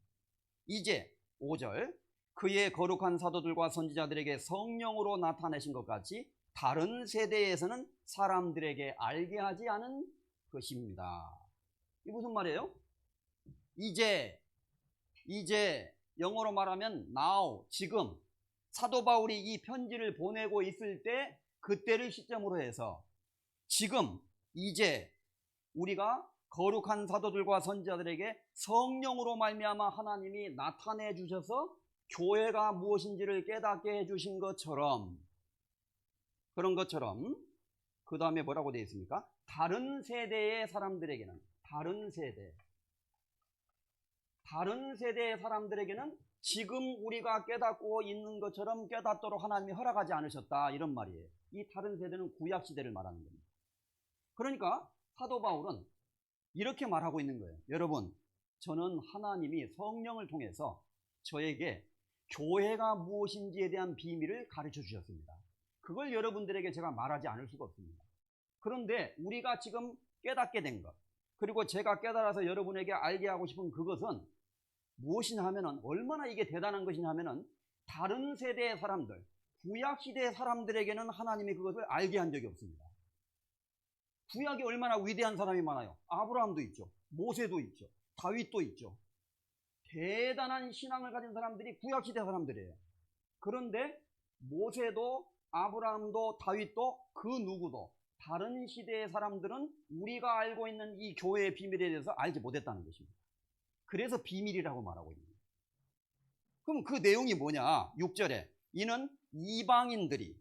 이제 5절, 그의 거룩한 사도들과 선지자들에게 성령으로 나타내신 것 같이 다른 세대에서는 사람들에게 알게 하지 않은 것입니다. 이게 무슨 말이에요? 이제 영어로 말하면 now, 지금 사도 바울이 이 편지를 보내고 있을 때 그때를 시점으로 해서 지금 이제 우리가 거룩한 사도들과 선지자들에게 성령으로 말미암아 하나님이 나타내 주셔서 교회가 무엇인지를 깨닫게 해주신 것처럼, 그런 것처럼 그 다음에 뭐라고 되어 있습니까? 다른 세대의 사람들에게는, 다른 세대의 사람들에게는 지금 우리가 깨닫고 있는 것처럼 깨닫도록 하나님이 허락하지 않으셨다, 이런 말이에요. 이 다른 세대는 구약 시대를 말하는 겁니다. 그러니까 사도 바울은 이렇게 말하고 있는 거예요. 여러분, 저는 하나님이 성령을 통해서 저에게 교회가 무엇인지에 대한 비밀을 가르쳐 주셨습니다. 그걸 여러분들에게 제가 말하지 않을 수가 없습니다. 그런데 우리가 지금 깨닫게 된 것, 그리고 제가 깨달아서 여러분에게 알게 하고 싶은 그것은 무엇이냐 하면은, 얼마나 이게 대단한 것이냐 하면은, 다른 세대의 사람들, 구약 시대의 사람들에게는 하나님이 그것을 알게 한 적이 없습니다. 구약이 얼마나 위대한 사람이 많아요. 아브라함도 있죠, 모세도 있죠, 다윗도 있죠, 대단한 신앙을 가진 사람들이 구약시대 사람들이에요. 그런데 모세도 아브라함도 다윗도 그 누구도 다른 시대의 사람들은 우리가 알고 있는 이 교회의 비밀에 대해서 알지 못했다는 것입니다. 그래서 비밀이라고 말하고 있는 거예요. 그럼 그 내용이 뭐냐? 6절에 이는 이방인들이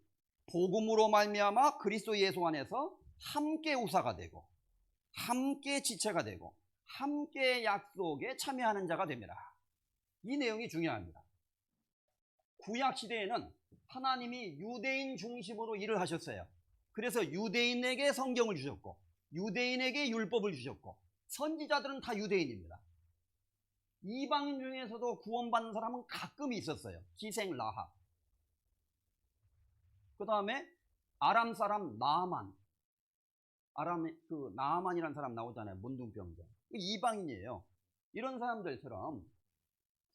복음으로 말미암아 그리스도 예수 안에서 함께 우사가 되고 함께 지체가 되고 함께 약속에 참여하는 자가 됩니다. 이 내용이 중요합니다. 구약 시대에는 하나님이 유대인 중심으로 일을 하셨어요. 그래서 유대인에게 성경을 주셨고 유대인에게 율법을 주셨고 선지자들은 다 유대인입니다. 이방인 중에서도 구원받는 사람은 가끔 있었어요. 기생 라합. 그 다음에 아람 사람 나아만. 나아만이라는 사람 나오잖아요. 문둥병자. 이방인이에요. 이런 사람들처럼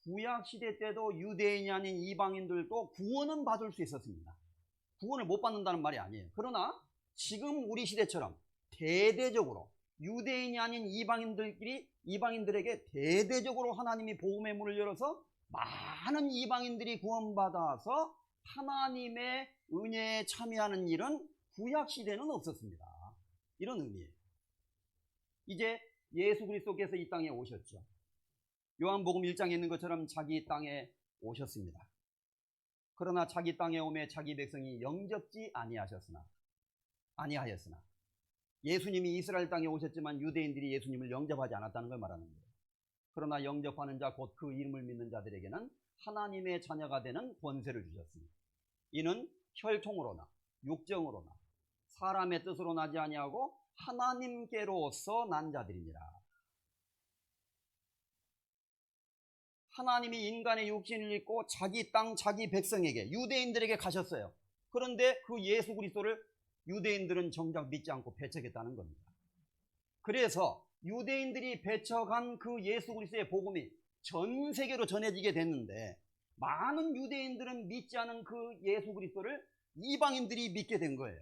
구약 시대 때도 유대인이 아닌 이방인들도 구원은 받을 수 있었습니다. 구원을 못 받는다는 말이 아니에요. 그러나 지금 우리 시대처럼 대대적으로 유대인이 아닌 이방인들에게 대대적으로 하나님이 복음의 문을 열어서 많은 이방인들이 구원받아서 하나님의 은혜에 참여하는 일은 구약 시대는 없었습니다. 이런 의미예요. 이제 예수 그리스도께서 이 땅에 오셨죠. 요한복음 1장에 있는 것처럼 자기 땅에 오셨습니다. 그러나 자기 땅에 오매 자기 백성이 영접지 아니하였으나 예수님이 이스라엘 땅에 오셨지만 유대인들이 예수님을 영접하지 않았다는 걸 말하는 거예요. 그러나 영접하는 자 곧 그 이름을 믿는 자들에게는 하나님의 자녀가 되는 권세를 주셨습니다. 이는 혈통으로나 육정으로나 사람의 뜻으로 나지 아니하고 하나님께로서 난 자들이니라. 하나님이 인간의 육신을 입고 자기 땅 자기 백성에게 유대인들에게 가셨어요. 그런데 그 예수 그리스도를 유대인들은 정작 믿지 않고 배척했다는 겁니다. 그래서 유대인들이 배척한 그 예수 그리스도의 복음이 전 세계로 전해지게 됐는데 많은 유대인들은 믿지 않은 그 예수 그리스도를 이방인들이 믿게 된 거예요.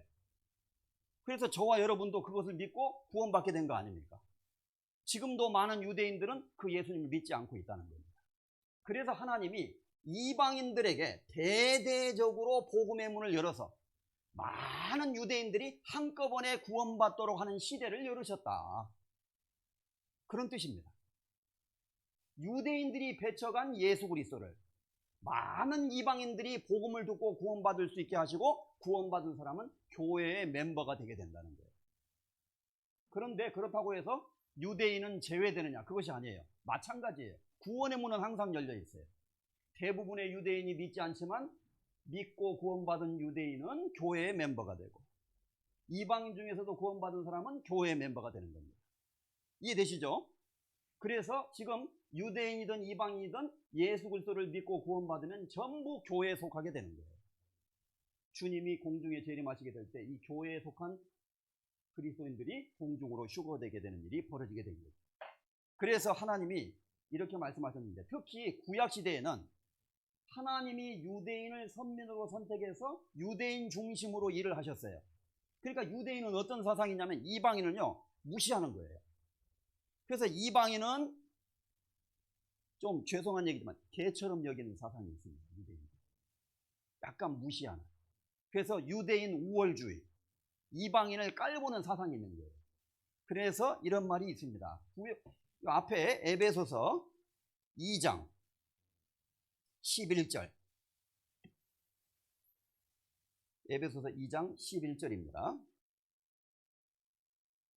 그래서 저와 여러분도 그것을 믿고 구원받게 된 거 아닙니까? 지금도 많은 유대인들은 그 예수님을 믿지 않고 있다는 겁니다. 그래서 하나님이 이방인들에게 대대적으로 복음의 문을 열어서 많은 유대인들이 한꺼번에 구원받도록 하는 시대를 열으셨다. 그런 뜻입니다. 유대인들이 배척한 예수 그리스도를 많은 이방인들이 복음을 듣고 구원받을 수 있게 하시고 구원받은 사람은 교회의 멤버가 되게 된다는 거예요. 그런데 그렇다고 해서 유대인은 제외되느냐? 그것이 아니에요. 마찬가지예요. 구원의 문은 항상 열려 있어요. 대부분의 유대인이 믿지 않지만 믿고 구원받은 유대인은 교회의 멤버가 되고 이방인 중에서도 구원받은 사람은 교회의 멤버가 되는 겁니다. 이해되시죠? 그래서 지금 유대인이든 이방인이든 예수 그리스도를 믿고 구원받으면 전부 교회에 속하게 되는 거예요. 주님이 공중에 재림하시게 될 때 이 교회에 속한 그리스도인들이 공중으로 휴거되게 되는 일이 벌어지게 된 거예요. 그래서 하나님이 이렇게 말씀하셨는데 특히 구약시대에는 하나님이 유대인을 선민으로 선택해서 유대인 중심으로 일을 하셨어요. 그러니까 유대인은 어떤 사상이냐면 이방인은요 무시하는 거예요. 그래서 이방인은 좀 죄송한 얘기지만 개처럼 여기는 사상이 있습니다. 유대인 약간 무시하는. 그래서 유대인 우월주의, 이방인을 깔보는 사상이 있는 거예요. 그래서 이런 말이 있습니다. 앞에 에베소서 2장 11절 에베소서 2장 11절입니다.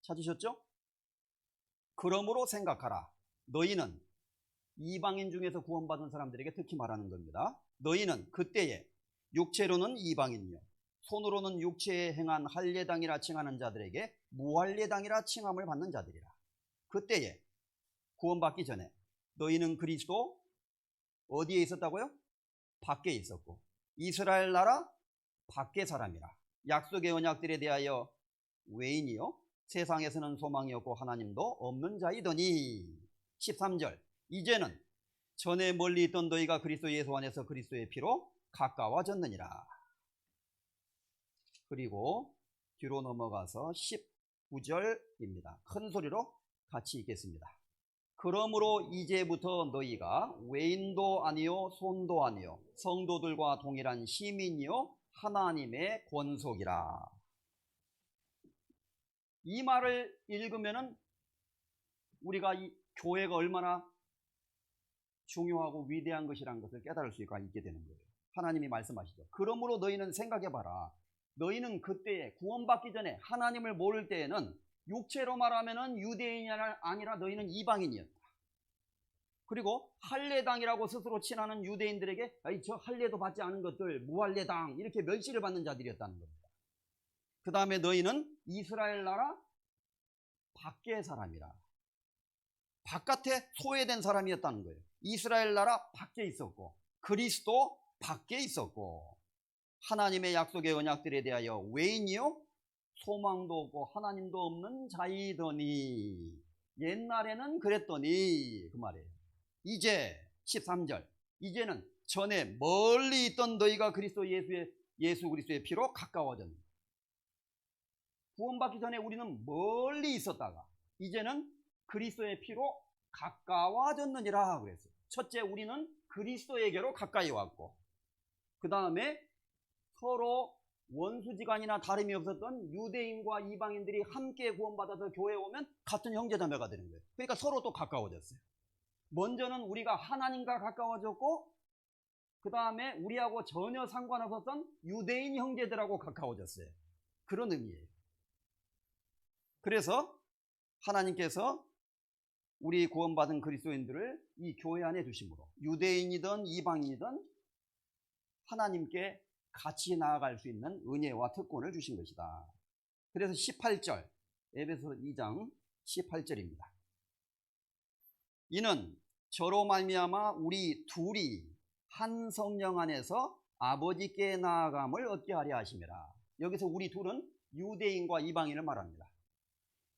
찾으셨죠? 그러므로 생각하라. 너희는 이방인 중에서 구원받은 사람들에게 특히 말하는 겁니다. 너희는 그때에 육체로는 이방인이요 손으로는 육체에 행한 할례당이라 칭하는 자들에게 무할례당이라 칭함을 받는 자들이라. 그때에 구원받기 전에 너희는 그리스도 어디에 있었다고요? 밖에 있었고 이스라엘 나라 밖에 사람이라. 약속의 언약들에 대하여 외인이요 세상에서는 소망이 없고 하나님도 없는 자이더니. 13절 이제는 전에 멀리 있던 너희가 그리스도 예수 안에서 그리스도의 피로 가까워졌느니라. 그리고 뒤로 넘어가서 19절입니다. 큰 소리로 같이 읽겠습니다. 그러므로 이제부터 너희가 외인도 아니요 손도 아니요 성도들과 동일한 시민이요 하나님의 권속이라. 이 말을 읽으면은 우리가 이 교회가 얼마나 중요하고 위대한 것이라는 것을 깨달을 수가 있게 되는 거예요. 하나님이 말씀하시죠. 그러므로 너희는 생각해봐라. 너희는 그때에 구원받기 전에 하나님을 모를 때에는 육체로 말하면은 유대인이 아니라 너희는 이방인이었다. 그리고 할례당이라고 스스로 칭하는 유대인들에게 저 할례도 받지 않은 것들 무할례당 이렇게 멸시를 받는 자들이었다는 겁니다. 그 다음에 너희는 이스라엘 나라 밖의 사람이라. 바깥에 소외된 사람이었다는 거예요. 이스라엘 나라 밖에 있었고 그리스도 밖에 있었고 하나님의 약속의 언약들에 대하여 외인이요 소망도 없고 하나님도 없는 자이더니 옛날에는 그랬더니 그 말이에요. 이제 13절 이제는 전에 멀리 있던 너희가 그리스도 예수 그리스도의 피로 가까워졌느니라. 구원받기 전에 우리는 멀리 있었다가 이제는 그리스도의 피로 가까워졌느니라 그랬어요. 첫째 우리는 그리스도에게로 가까이 왔고 그 다음에 서로 원수지간이나 다름이 없었던 유대인과 이방인들이 함께 구원받아서 교회에 오면 같은 형제자매가 되는 거예요. 그러니까 서로 또 가까워졌어요. 먼저는 우리가 하나님과 가까워졌고 그 다음에 우리하고 전혀 상관없었던 유대인 형제들하고 가까워졌어요. 그런 의미예요. 그래서 하나님께서 우리 구원받은 그리스도인들을 이 교회 안에 두심으로 유대인이든 이방인이든 하나님께 같이 나아갈 수 있는 은혜와 특권을 주신 것이다. 그래서 18절 에베소 2장 18절입니다. 이는 저로 말미암아 우리 둘이 한 성령 안에서 아버지께 나아감을 얻게 하려 하심이라. 여기서 우리 둘은 유대인과 이방인을 말합니다.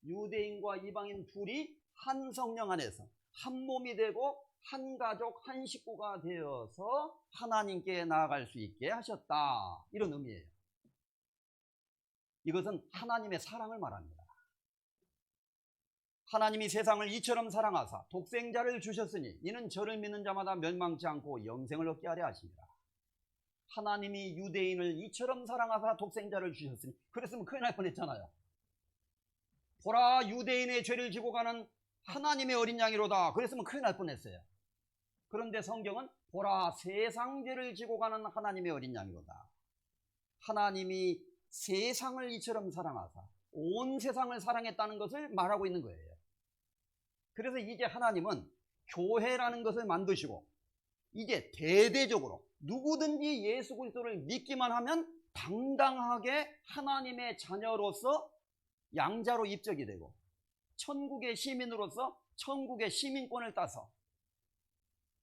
유대인과 이방인 둘이 한 성령 안에서 한 몸이 되고 한 가족 한 식구가 되어서 하나님께 나아갈 수 있게 하셨다. 이런 의미예요. 이것은 하나님의 사랑을 말합니다. 하나님이 세상을 이처럼 사랑하사 독생자를 주셨으니 이는 저를 믿는 자마다 멸망치 않고 영생을 얻게 하려 하십니다. 하나님이 유대인을 이처럼 사랑하사 독생자를 주셨으니 그랬으면 큰일 날 뻔했잖아요. 보라 유대인의 죄를 지고 가는 하나님의 어린 양이로다. 그랬으면 큰일 날 뻔했어요. 그런데 성경은 보라 세상 죄를 지고 가는 하나님의 어린 양이로다. 하나님이 세상을 이처럼 사랑하사 온 세상을 사랑했다는 것을 말하고 있는 거예요. 그래서 이제 하나님은 교회라는 것을 만드시고 이제 대대적으로 누구든지 예수 그리스도를 믿기만 하면 당당하게 하나님의 자녀로서 양자로 입적이 되고 천국의 시민으로서 천국의 시민권을 따서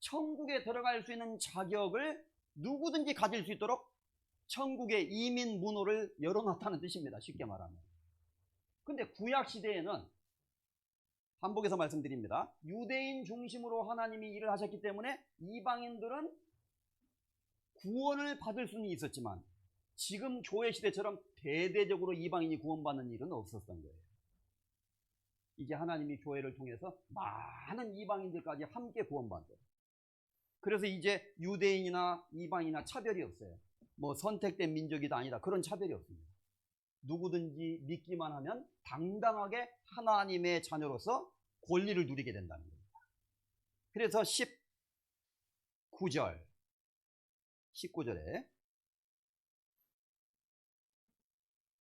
천국에 들어갈 수 있는 자격을 누구든지 가질 수 있도록 천국의 이민 문호를 열어놨다는 뜻입니다. 쉽게 말하면. 근데 구약 시대에는 반복해서 말씀드립니다. 유대인 중심으로 하나님이 일을 하셨기 때문에 이방인들은 구원을 받을 수는 있었지만 지금 교회 시대처럼 대대적으로 이방인이 구원받는 일은 없었던 거예요. 이제 하나님이 교회를 통해서 많은 이방인들까지 함께 구원받아요. 그래서 이제 유대인이나 이방인이나 차별이 없어요. 뭐 선택된 민족이다 아니다 그런 차별이 없습니다. 누구든지 믿기만 하면 당당하게 하나님의 자녀로서 권리를 누리게 된다는 겁니다. 그래서 19절에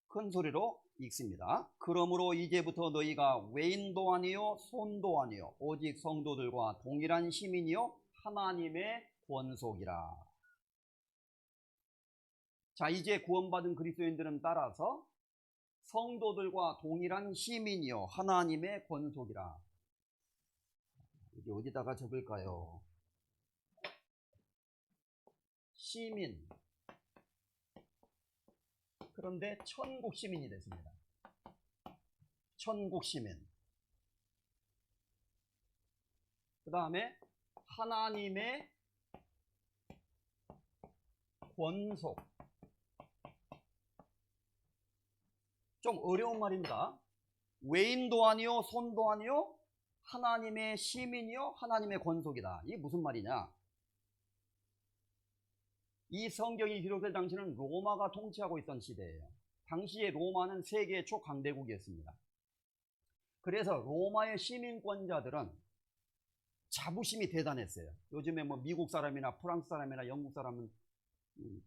큰 소리로 읽습니다. 그러므로 이제부터 너희가 외인도 아니요 손도 아니요 오직 성도들과 동일한 시민이요 하나님의 권속이라. 자, 이제 구원받은 그리스도인들은 따라서 성도들과 동일한 시민이요 하나님의 권속이라. 이게 어디다가 적을까요? 시민. 그런데 천국 시민이 됐습니다. 천국 시민. 그 다음에 하나님의 권속. 좀 어려운 말입니다. 외인도 아니요 손도 아니요 하나님의 시민이요 하나님의 권속이다. 이게 무슨 말이냐? 이 성경이 기록될 당시는 로마가 통치하고 있던 시대예요. 당시에 로마는 세계 초강대국이었습니다. 그래서 로마의 시민권자들은 자부심이 대단했어요. 요즘에 뭐 미국 사람이나 프랑스 사람이나 영국 사람은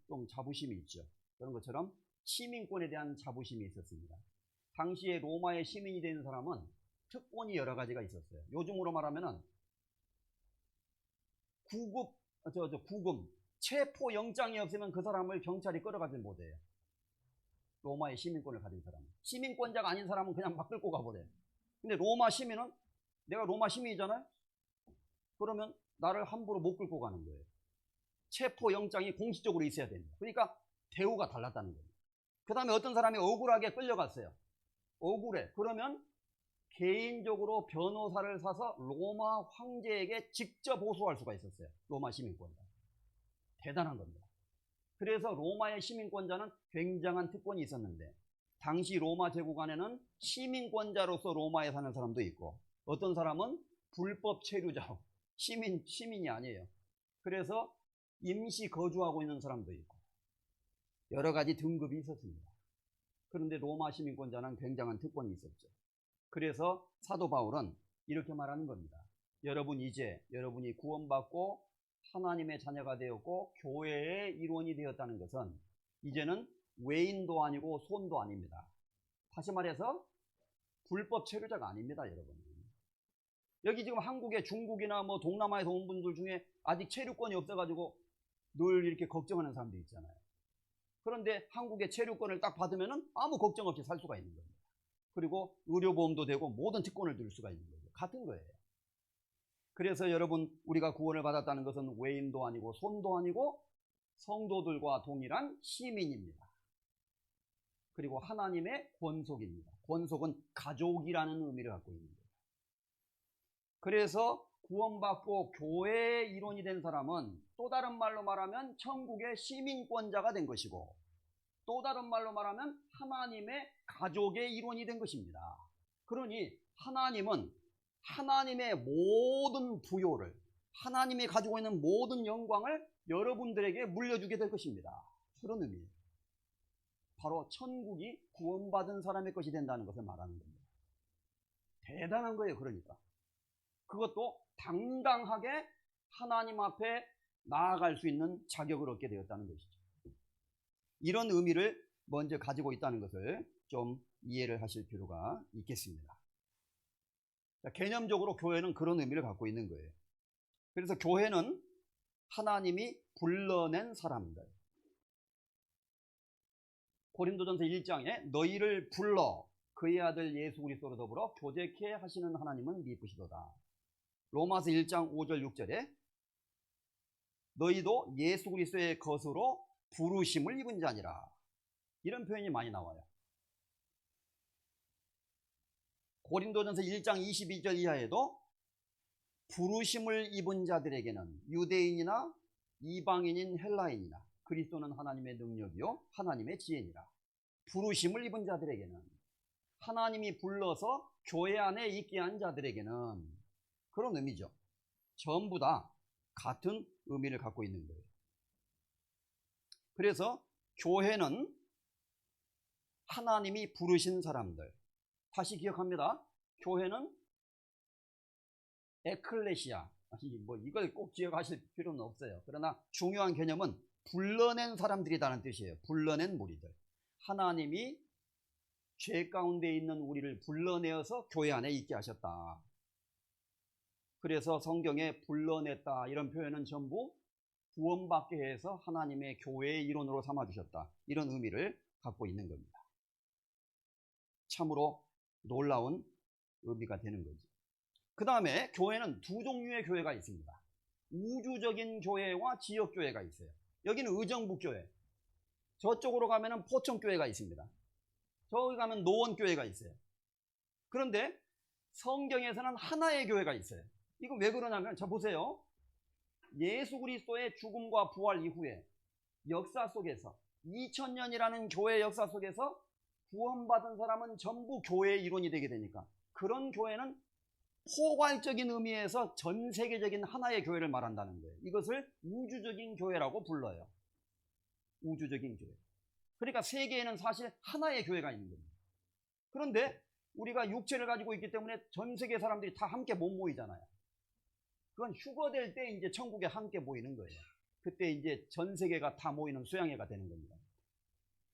좀 자부심이 있죠. 그런 것처럼 시민권에 대한 자부심이 있었습니다. 당시에 로마의 시민이 된 사람은 특권이 여러 가지가 있었어요. 요즘으로 말하면은 구금, 체포 영장이 없으면 그 사람을 경찰이 끌어가지 못해요. 로마의 시민권을 가진 사람은. 시민권자가 아닌 사람은 그냥 막 끌고 가버려요. 근데 로마 시민은 내가 로마 시민이잖아요? 그러면 나를 함부로 못 끌고 가는 거예요. 체포 영장이 공식적으로 있어야 됩니다. 그러니까 대우가 달랐다는 거예요. 그 다음에 어떤 사람이 억울하게 끌려갔어요. 억울해. 그러면 개인적으로 변호사를 사서 로마 황제에게 직접 호소할 수가 있었어요. 로마 시민권자. 대단한 겁니다. 그래서 로마의 시민권자는 굉장한 특권이 있었는데 당시 로마 제국 안에는 시민권자로서 로마에 사는 사람도 있고 어떤 사람은 불법 체류자로 시민이 아니에요. 그래서 임시 거주하고 있는 사람도 있고 여러 가지 등급이 있었습니다. 그런데 로마 시민권자는 굉장한 특권이 있었죠. 그래서 사도 바울은 이렇게 말하는 겁니다. 여러분이 구원받고 하나님의 자녀가 되었고 교회의 일원이 되었다는 것은 이제는 외인도 아니고 손도 아닙니다. 다시 말해서 불법 체류자가 아닙니다, 여러분. 여기 지금 한국에 중국이나 뭐 동남아에서 온 분들 중에 아직 체류권이 없어가지고 늘 이렇게 걱정하는 사람도 있잖아요. 그런데 한국의 체류권을 딱 받으면은 아무 걱정 없이 살 수가 있는 겁니다. 그리고 의료보험도 되고 모든 특권을 들 수가 있는 거죠. 같은 거예요. 그래서 여러분, 우리가 구원을 받았다는 것은 외인도 아니고 손도 아니고 성도들과 동일한 시민입니다. 그리고 하나님의 권속입니다. 권속은 가족이라는 의미를 갖고 있는 거예요. 그래서 구원받고 교회의 일원이 된 사람은 또 다른 말로 말하면 천국의 시민권자가 된 것이고 또 다른 말로 말하면 하나님의 가족의 일원이 된 것입니다. 그러니 하나님은 하나님의 모든 부요를 하나님이 가지고 있는 모든 영광을 여러분들에게 물려주게 될 것입니다. 그런 의미예요. 바로 천국이 구원받은 사람의 것이 된다는 것을 말하는 겁니다. 대단한 거예요. 그러니까 그것도 당당하게 하나님 앞에 나아갈 수 있는 자격을 얻게 되었다는 것이죠. 이런 의미를 먼저 가지고 있다는 것을 좀 이해를 하실 필요가 있겠습니다. 자, 개념적으로 교회는 그런 의미를 갖고 있는 거예요. 그래서 교회는 하나님이 불러낸 사람들. 고린도전서 1장에 너희를 불러 그의 아들 예수 그리스도로 더불어 교제케 하시는 하나님은 미쁘시도다. 로마서 1장 5절 6절에 너희도 예수 그리스도의 것으로 부르심을 입은 자니라. 이런 표현이 많이 나와요. 고린도전서 1장 22절 이하에도 부르심을 입은 자들에게는 유대인이나 이방인인 헬라인이나 그리스도는 하나님의 능력이요 하나님의 지혜니라. 부르심을 입은 자들에게는 하나님이 불러서 교회 안에 있게 한 자들에게는 그런 의미죠. 전부 다 같은 의미를 갖고 있는 거예요. 그래서 교회는 하나님이 부르신 사람들. 다시 기억합니다. 교회는 에클레시아. 뭐 이걸 꼭 기억하실 필요는 없어요. 그러나 중요한 개념은 불러낸 사람들이라는 뜻이에요. 불러낸 무리들. 하나님이 죄 가운데 있는 우리를 불러내어서 교회 안에 있게 하셨다. 그래서 성경에 불러냈다 이런 표현은 전부 구원받게 해서 하나님의 교회의 일원으로 삼아주셨다. 이런 의미를 갖고 있는 겁니다. 참으로 놀라운 의미가 되는 거죠. 그 다음에 교회는 두 종류의 교회가 있습니다. 우주적인 교회와 지역교회가 있어요. 여기는 의정부교회. 저쪽으로 가면 포천교회가 있습니다. 저기 가면 노원교회가 있어요. 그런데 성경에서는 하나의 교회가 있어요. 이거 왜 그러냐면 자 보세요. 예수 그리스도의 죽음과 부활 이후에 역사 속에서 2000년이라는 교회 역사 속에서 구원받은 사람은 전부 교회의 일원이 되게 되니까 그런 교회는 포괄적인 의미에서 전 세계적인 하나의 교회를 말한다는 거예요. 이것을 우주적인 교회라고 불러요. 우주적인 교회. 그러니까 세계에는 사실 하나의 교회가 있는 겁니다. 그런데 우리가 육체를 가지고 있기 때문에 전 세계 사람들이 다 함께 못 모이잖아요. 그건 휴거될 때 이제 천국에 함께 모이는 거예요. 그때 이제 전 세계가 다 모이는 수양회가 되는 겁니다.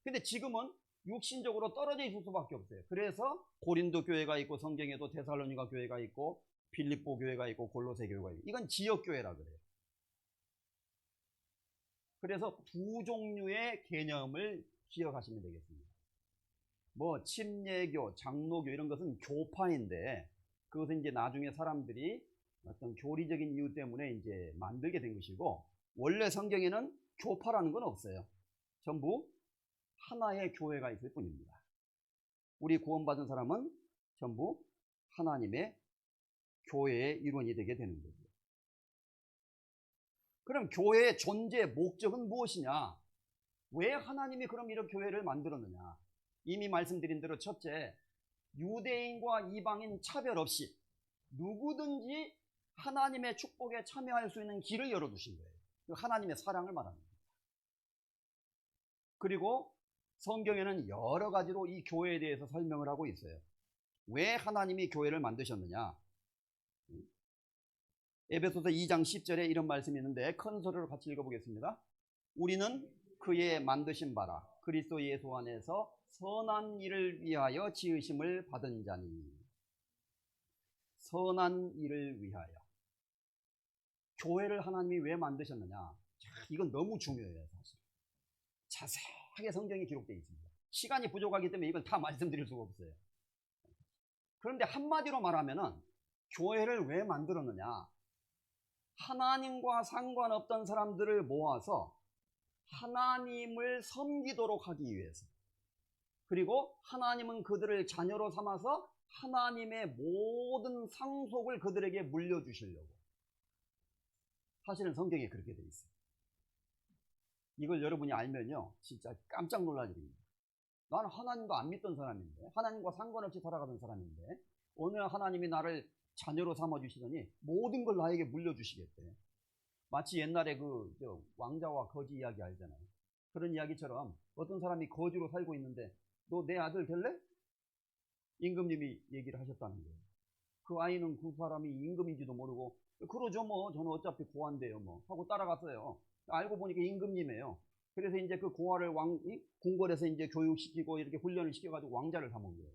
근데 지금은 육신적으로 떨어져 있을 수밖에 없어요. 그래서 고린도 교회가 있고, 성경에도 데살로니가 교회가 있고, 빌립보 교회가 있고, 골로새 교회가 있고, 이건 지역 교회라 그래요. 그래서 두 종류의 개념을 기억하시면 되겠습니다. 뭐 침례교, 장로교 이런 것은 교파인데, 그것은 이제 나중에 사람들이 어떤 교리적인 이유 때문에 이제 만들게 된 것이고, 원래 성경에는 교파라는 건 없어요. 전부 하나의 교회가 있을 뿐입니다. 우리 구원받은 사람은 전부 하나님의 교회의 일원이 되게 되는 거죠. 그럼 교회의 존재 목적은 무엇이냐? 왜 하나님이 그럼 이런 교회를 만들었느냐? 이미 말씀드린 대로 첫째, 유대인과 이방인 차별 없이 누구든지 하나님의 축복에 참여할 수 있는 길을 열어두신 거예요. 하나님의 사랑을 말합니다. 그리고 성경에는 여러 가지로 이 교회에 대해서 설명을 하고 있어요. 왜 하나님이 교회를 만드셨느냐? 에베소서 2장 10절에 이런 말씀이 있는데 큰 소리로 같이 읽어보겠습니다. 우리는 그의 만드신 바라 그리스도 예수 안에서 선한 일을 위하여 지으심을 받은 자니. 선한 일을 위하여. 교회를 하나님이 왜 만드셨느냐? 이건 너무 중요해요, 사실. 자세하게 성경이 기록되어 있습니다. 시간이 부족하기 때문에 이건 다 말씀드릴 수가 없어요. 그런데 한마디로 말하면은 교회를 왜 만들었느냐? 하나님과 상관없던 사람들을 모아서 하나님을 섬기도록 하기 위해서, 그리고 하나님은 그들을 자녀로 삼아서 하나님의 모든 상속을 그들에게 물려주시려고. 사실은 성경에 그렇게 되어 있어요. 이걸 여러분이 알면요 진짜 깜짝 놀랄 일입니다. 나는 하나님도 안 믿던 사람인데, 하나님과 상관없이 살아가던 사람인데, 어느 날 하나님이 나를 자녀로 삼아주시더니 모든 걸 나에게 물려주시겠대. 마치 옛날에 왕자와 거지 이야기 알잖아요. 그런 이야기처럼 어떤 사람이 거지로 살고 있는데 너 내 아들 될래? 임금님이 얘기를 하셨다는 거예요. 그 아이는 그 사람이 임금인지도 모르고 그러죠 뭐 저는 어차피 고아인데요 뭐 하고 따라갔어요. 알고 보니까 임금님이에요. 그래서 이제 그 고아를 궁궐에서 이제 교육시키고 이렇게 훈련을 시켜가지고 왕자를 삼은 거예요.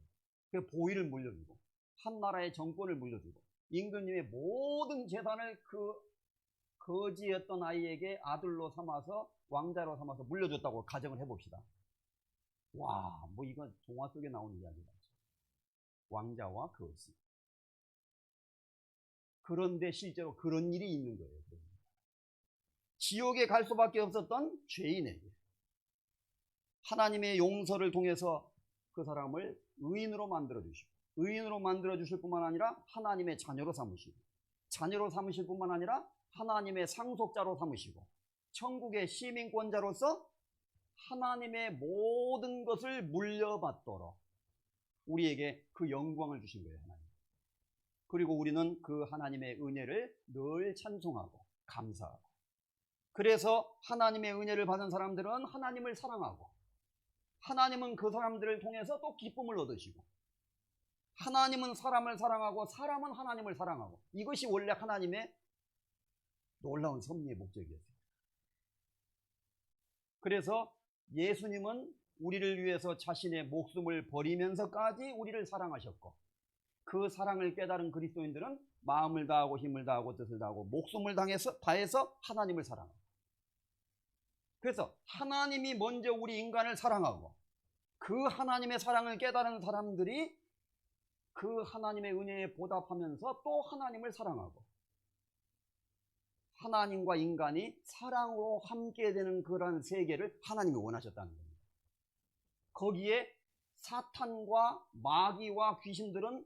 그 보위를 물려주고 한 나라의 정권을 물려주고 임금님의 모든 재산을 그 거지였던 아이에게 아들로 삼아서 왕자로 삼아서 물려줬다고 가정을 해봅시다. 와, 뭐 이건 동화 속에 나오는 이야기다. 왕자와 거지. 그런데 실제로 그런 일이 있는 거예요. 지옥에 갈 수밖에 없었던 죄인에게 하나님의 용서를 통해서 그 사람을 의인으로 만들어 주시고, 의인으로 만들어 주실 뿐만 아니라 하나님의 자녀로 삼으시고, 자녀로 삼으실 뿐만 아니라 하나님의 상속자로 삼으시고, 천국의 시민권자로서 하나님의 모든 것을 물려받도록 우리에게 그 영광을 주신 거예요, 하나님. 그리고 우리는 그 하나님의 은혜를 늘 찬송하고 감사하고, 그래서 하나님의 은혜를 받은 사람들은 하나님을 사랑하고, 하나님은 그 사람들을 통해서 또 기쁨을 얻으시고, 하나님은 사람을 사랑하고 사람은 하나님을 사랑하고, 이것이 원래 하나님의 놀라운 섭리의 목적이었어요. 그래서 예수님은 우리를 위해서 자신의 목숨을 버리면서까지 우리를 사랑하셨고, 그 사랑을 깨달은 그리스도인들은 마음을 다하고 힘을 다하고 뜻을 다하고 목숨을 다해서 하나님을 사랑하고, 그래서 하나님이 먼저 우리 인간을 사랑하고 그 하나님의 사랑을 깨달은 사람들이 그 하나님의 은혜에 보답하면서 또 하나님을 사랑하고, 하나님과 인간이 사랑으로 함께 되는 그런 세계를 하나님이 원하셨다는 겁니다. 거기에 사탄과 마귀와 귀신들은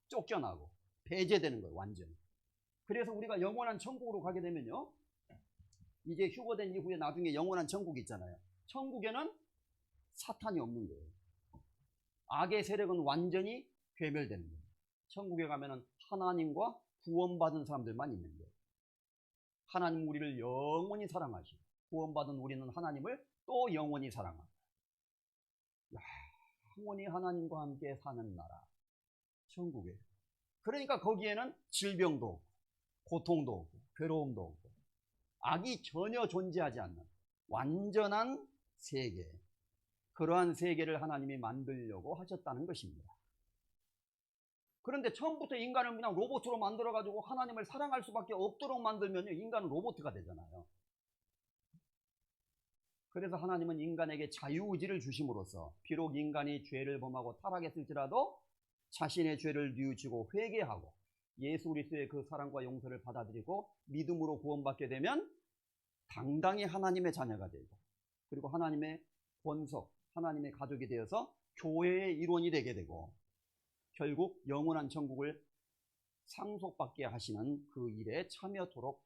쫓겨나고 배제되는 거예요, 완전히. 그래서 우리가 영원한 천국으로 가게 되면요, 이제 휴거된 이후에 나중에 영원한 천국이 있잖아요. 천국에는 사탄이 없는 거예요. 악의 세력은 완전히 괴멸되는 거예요. 천국에 가면은 하나님과 구원받은 사람들만 있는 거예요. 하나님 우리를 영원히 사랑하시고 구원받은 우리는 하나님을 또 영원히 사랑하고 영원히 하나님과 함께 사는 나라 천국에. 그러니까 거기에는 질병도 없고 고통도 없고 괴로움도 없고 악이 전혀 존재하지 않는 완전한 세계, 그러한 세계를 하나님이 만들려고 하셨다는 것입니다. 그런데 처음부터 인간을 그냥 로봇으로 만들어가지고 하나님을 사랑할 수밖에 없도록 만들면 인간은 로봇가 되잖아요. 그래서 하나님은 인간에게 자유의지를 주심으로써 비록 인간이 죄를 범하고 타락했을지라도 자신의 죄를 뉘우치고 회개하고 예수 그리스도의 그 사랑과 용서를 받아들이고 믿음으로 구원받게 되면 당당히 하나님의 자녀가 되고 그리고 하나님의 권속, 하나님의 가족이 되어서 교회의 일원이 되게 되고 결국 영원한 천국을 상속받게 하시는 그 일에 참여토록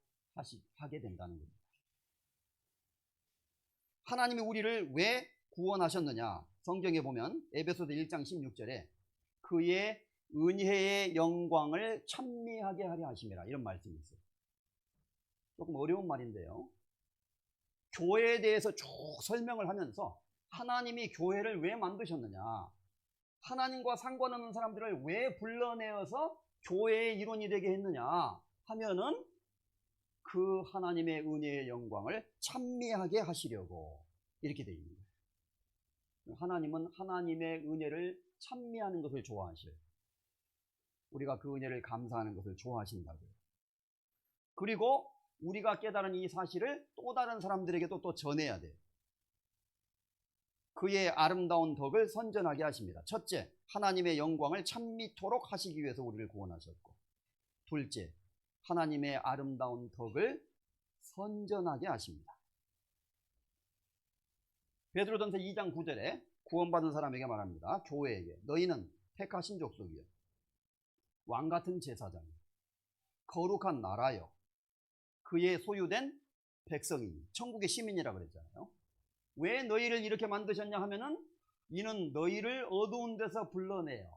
하게 된다는 겁니다. 하나님이 우리를 왜 구원하셨느냐? 성경에 보면 에베소서 1장 16절에 그의 은혜의 영광을 찬미하게 하려 하심이라 이런 말씀이 있어요. 조금 어려운 말인데요. 교회에 대해서 쭉 설명을 하면서 하나님이 교회를 왜 만드셨느냐? 하나님과 상관없는 사람들을 왜 불러내어서 교회의 일원이 되게 했느냐 하면은 그 하나님의 은혜의 영광을 찬미하게 하시려고 이렇게 되어 있는 거예요. 하나님은 하나님의 은혜를 찬미하는 것을 좋아하셔요. 우리가 그 은혜를 감사하는 것을 좋아하신다고요. 그리고 우리가 깨달은 이 사실을 또 다른 사람들에게도 또 전해야 돼요. 그의 아름다운 덕을 선전하게 하십니다. 첫째, 하나님의 영광을 찬미토록 하시기 위해서 우리를 구원하셨고, 둘째, 하나님의 아름다운 덕을 선전하게 하십니다. 베드로전서 2장 9절에 구원받은 사람에게 말합니다. 교회에게 너희는 택하신 족속이요 왕같은 제사장이요 거룩한 나라요 그의 소유된 백성이니 천국의 시민이라 그랬잖아요. 왜 너희를 이렇게 만드셨냐 하면은 이는 너희를 어두운 데서 불러내어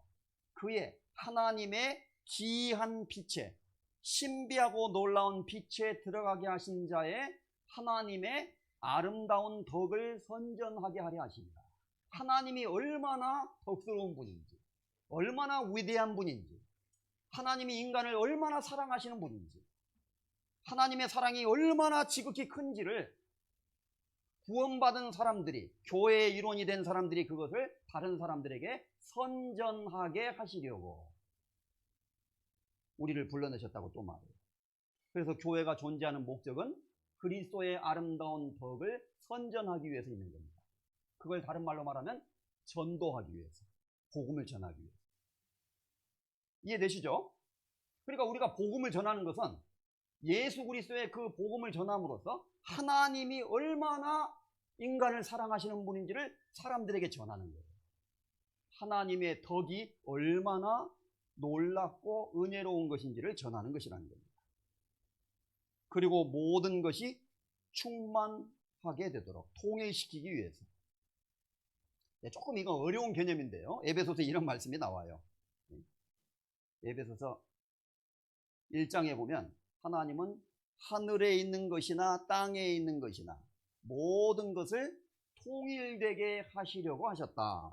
그의 하나님의 기이한 빛에 신비하고 놀라운 빛에 들어가게 하신 자의 하나님의 아름다운 덕을 선전하게 하려 하십니다. 하나님이 얼마나 덕스러운 분인지, 얼마나 위대한 분인지, 하나님이 인간을 얼마나 사랑하시는 분인지, 하나님의 사랑이 얼마나 지극히 큰지를 구원받은 사람들이, 교회의 일원이 된 사람들이 그것을 다른 사람들에게 선전하게 하시려고 우리를 불러내셨다고 또 말해요. 그래서 교회가 존재하는 목적은 그리스도의 아름다운 덕을 선전하기 위해서 있는 겁니다. 그걸 다른 말로 말하면 전도하기 위해서, 복음을 전하기 위해서. 이해되시죠? 그러니까 우리가 복음을 전하는 것은 예수 그리스도의 그 복음을 전함으로써 하나님이 얼마나 인간을 사랑하시는 분인지를 사람들에게 전하는 거예요. 하나님의 덕이 얼마나 놀랍고 은혜로운 것인지를 전하는 것이라는 겁니다. 그리고 모든 것이 충만하게 되도록 통일시키기 위해서. 조금 이거 어려운 개념인데요. 에베소서에 이런 말씀이 나와요. 에베소서 1장에 보면 하나님은 하늘에 있는 것이나 땅에 있는 것이나 모든 것을 통일되게 하시려고 하셨다.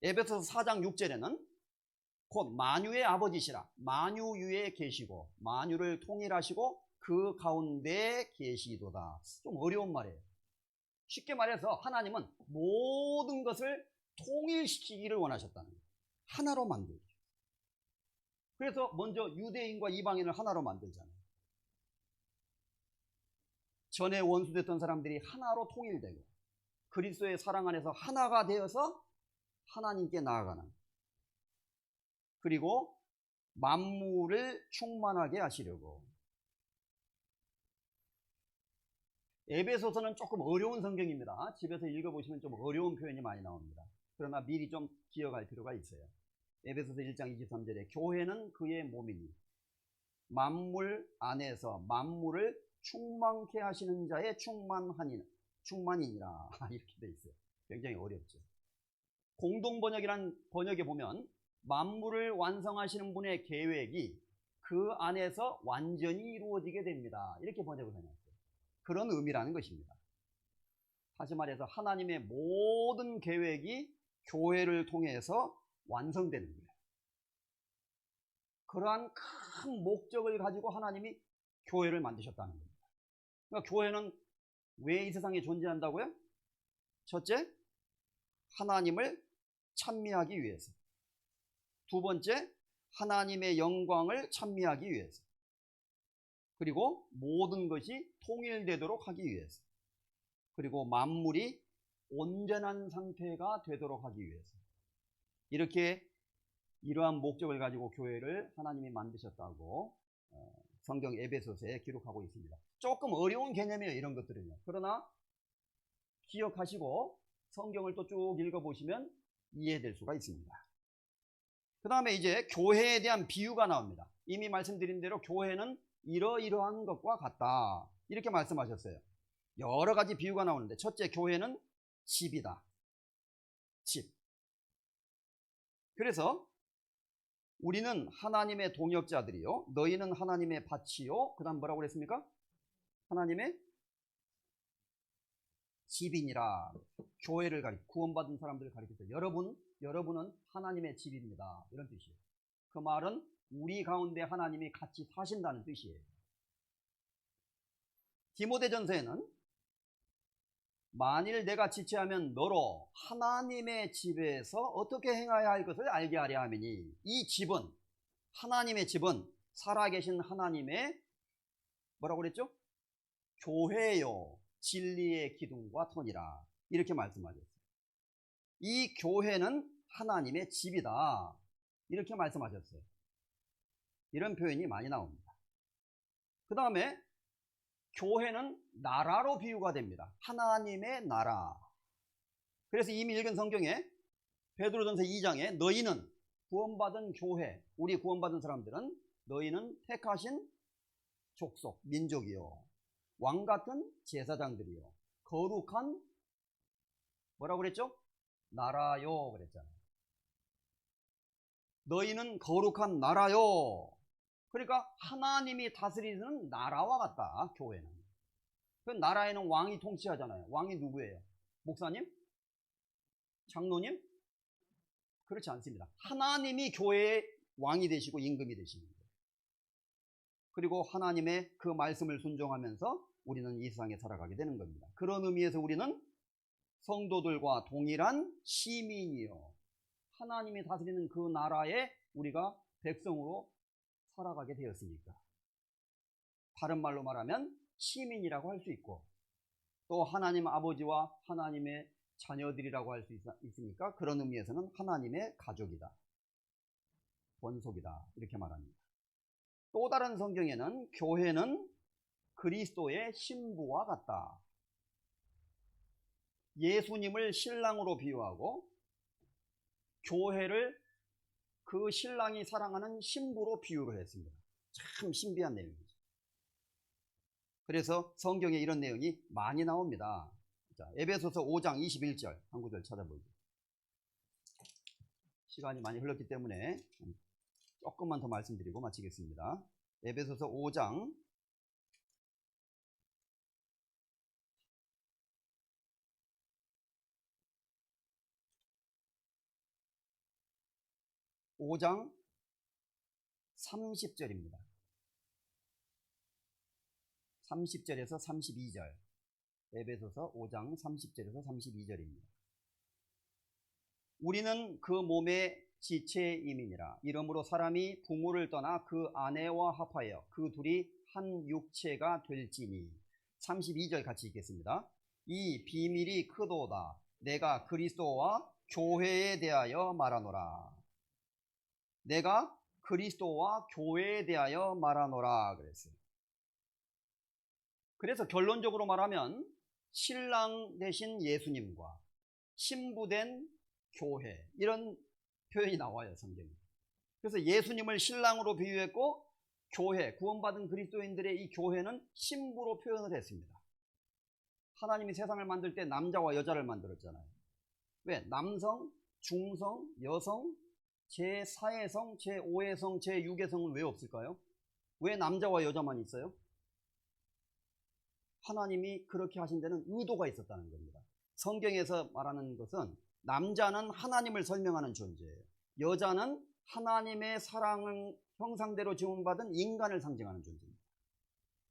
에베소서 4장 6절에는 곧 만유의 아버지시라 만유 위에 계시고 만유를 통일하시고 그 가운데 계시도다. 좀 어려운 말이에요. 쉽게 말해서 하나님은 모든 것을 통일시키기를 원하셨다는 거예요. 하나로 만들기. 그래서 먼저 유대인과 이방인을 하나로 만들잖아요. 전에 원수됐던 사람들이 하나로 통일되고 그리스도의 사랑 안에서 하나가 되어서 하나님께 나아가는, 그리고 만물을 충만하게 하시려고. 에베소서는 조금 어려운 성경입니다. 집에서 읽어보시면 좀 어려운 표현이 많이 나옵니다. 그러나 미리 좀 기억할 필요가 있어요. 에베소서 1장 23절에 교회는 그의 몸이니 만물 안에서 만물을 충만케 하시는 자의 충만이니라 이렇게 돼 있어요. 굉장히 어렵죠. 공동 번역이란 번역에 보면 만물을 완성하시는 분의 계획이 그 안에서 완전히 이루어지게 됩니다. 이렇게 번역을 해놨어요. 그런 의미라는 것입니다. 다시 말해서 하나님의 모든 계획이 교회를 통해서 완성되는 거예요. 그러한 큰 목적을 가지고 하나님이 교회를 만드셨다는 겁니다. 그러니까 교회는 왜 이 세상에 존재한다고요? 첫째, 하나님을 찬미하기 위해서. 두 번째, 하나님의 영광을 찬미하기 위해서. 그리고 모든 것이 통일되도록 하기 위해서. 그리고 만물이 온전한 상태가 되도록 하기 위해서. 이렇게 이러한 목적을 가지고 교회를 하나님이 만드셨다고 성경 에베소서에 기록하고 있습니다. 조금 어려운 개념이에요, 이런 것들은요. 그러나 기억하시고 성경을 또 쭉 읽어보시면 이해될 수가 있습니다. 그 다음에 이제 교회에 대한 비유가 나옵니다. 이미 말씀드린 대로 교회는 이러이러한 것과 같다, 이렇게 말씀하셨어요. 여러 가지 비유가 나오는데, 첫째, 교회는 집이다. 집. 그래서 우리는 하나님의 동역자들이요, 너희는 하나님의 밭이요, 그 다음 뭐라고 그랬습니까? 하나님의 집이니라. 교회를 구원받은 사람들을 가리켜서 여러분은 하나님의 집입니다, 이런 뜻이에요. 그 말은 우리 가운데 하나님이 같이 사신다는 뜻이에요. 디모데전서에는 만일 내가 지체하면 너로 하나님의 집에서 어떻게 행하여야 할 것을 알게 하려 하매니, 이 집은, 하나님의 집은 살아계신 하나님의 뭐라고 그랬죠? 교회요 진리의 기둥과 터니라, 이렇게 말씀하셨어요. 이 교회는 하나님의 집이다, 이렇게 말씀하셨어요. 이런 표현이 많이 나옵니다. 그 다음에 교회는 나라로 비유가 됩니다. 하나님의 나라. 그래서 이미 읽은 성경에 베드로전서 2장에 너희는 구원받은 교회, 우리 구원받은 사람들은 너희는 택하신 족속, 민족이요, 왕같은 제사장들이요, 거룩한 뭐라고 그랬죠? 나라요 그랬잖아요. 너희는 거룩한 나라요. 그러니까 하나님이 다스리는 나라와 같다, 교회는. 그 나라에는 왕이 통치하잖아요. 왕이 누구예요? 목사님? 장로님? 그렇지 않습니다. 하나님이 교회의 왕이 되시고 임금이 되시는 거예요. 그리고 하나님의 그 말씀을 순종하면서 우리는 이 세상에 살아가게 되는 겁니다. 그런 의미에서 우리는 성도들과 동일한 시민이요, 하나님이 다스리는 그 나라에 우리가 백성으로 살아가게 되었으니까, 다른 말로 말하면 시민이라고 할 수 있고, 또 하나님 아버지와 하나님의 자녀들이라고 할 수 있으니까 그런 의미에서는 하나님의 가족이다, 권속이다, 이렇게 말합니다. 또 다른 성경에는 교회는 그리스도의 신부와 같다. 예수님을 신랑으로 비유하고 교회를 그 신랑이 사랑하는 신부로 비유를 했습니다. 참 신비한 내용이죠. 그래서 성경에 이런 내용이 많이 나옵니다. 자, 에베소서 5장 21절 한 구절 찾아보죠. 시간이 많이 흘렀기 때문에 조금만 더 말씀드리고 마치겠습니다. 에베소서 5장 30절입니다. 30절에서 32절. 에베소서 5장 30절에서 32절입니다. 우리는 그 몸의 지체임이니라. 이러므로 사람이 부모를 떠나 그 아내와 합하여 그 둘이 한 육체가 될지니. 32절 같이 읽겠습니다. 이 비밀이 크도다. 내가 그리스도와 교회에 대하여 말하노라. 내가 그리스도와 교회에 대하여 말하노라 그랬어요. 그래서 결론적으로 말하면 신랑 되신 예수님과 신부된 교회, 이런 표현이 나와요, 성경에. 그래서 예수님을 신랑으로 비유했고 교회, 구원받은 그리스도인들의 이 교회는 신부로 표현을 했습니다. 하나님이 세상을 만들 때 남자와 여자를 만들었잖아요. 왜? 남성, 중성, 여성, 제4의 성, 제5의 성, 제6의 성은 왜 없을까요? 왜 남자와 여자만 있어요? 하나님이 그렇게 하신 데는 의도가 있었다는 겁니다. 성경에서 말하는 것은 남자는 하나님을 설명하는 존재예요. 여자는 하나님의 사랑을 형상대로 지음받은 인간을 상징하는 존재입니다.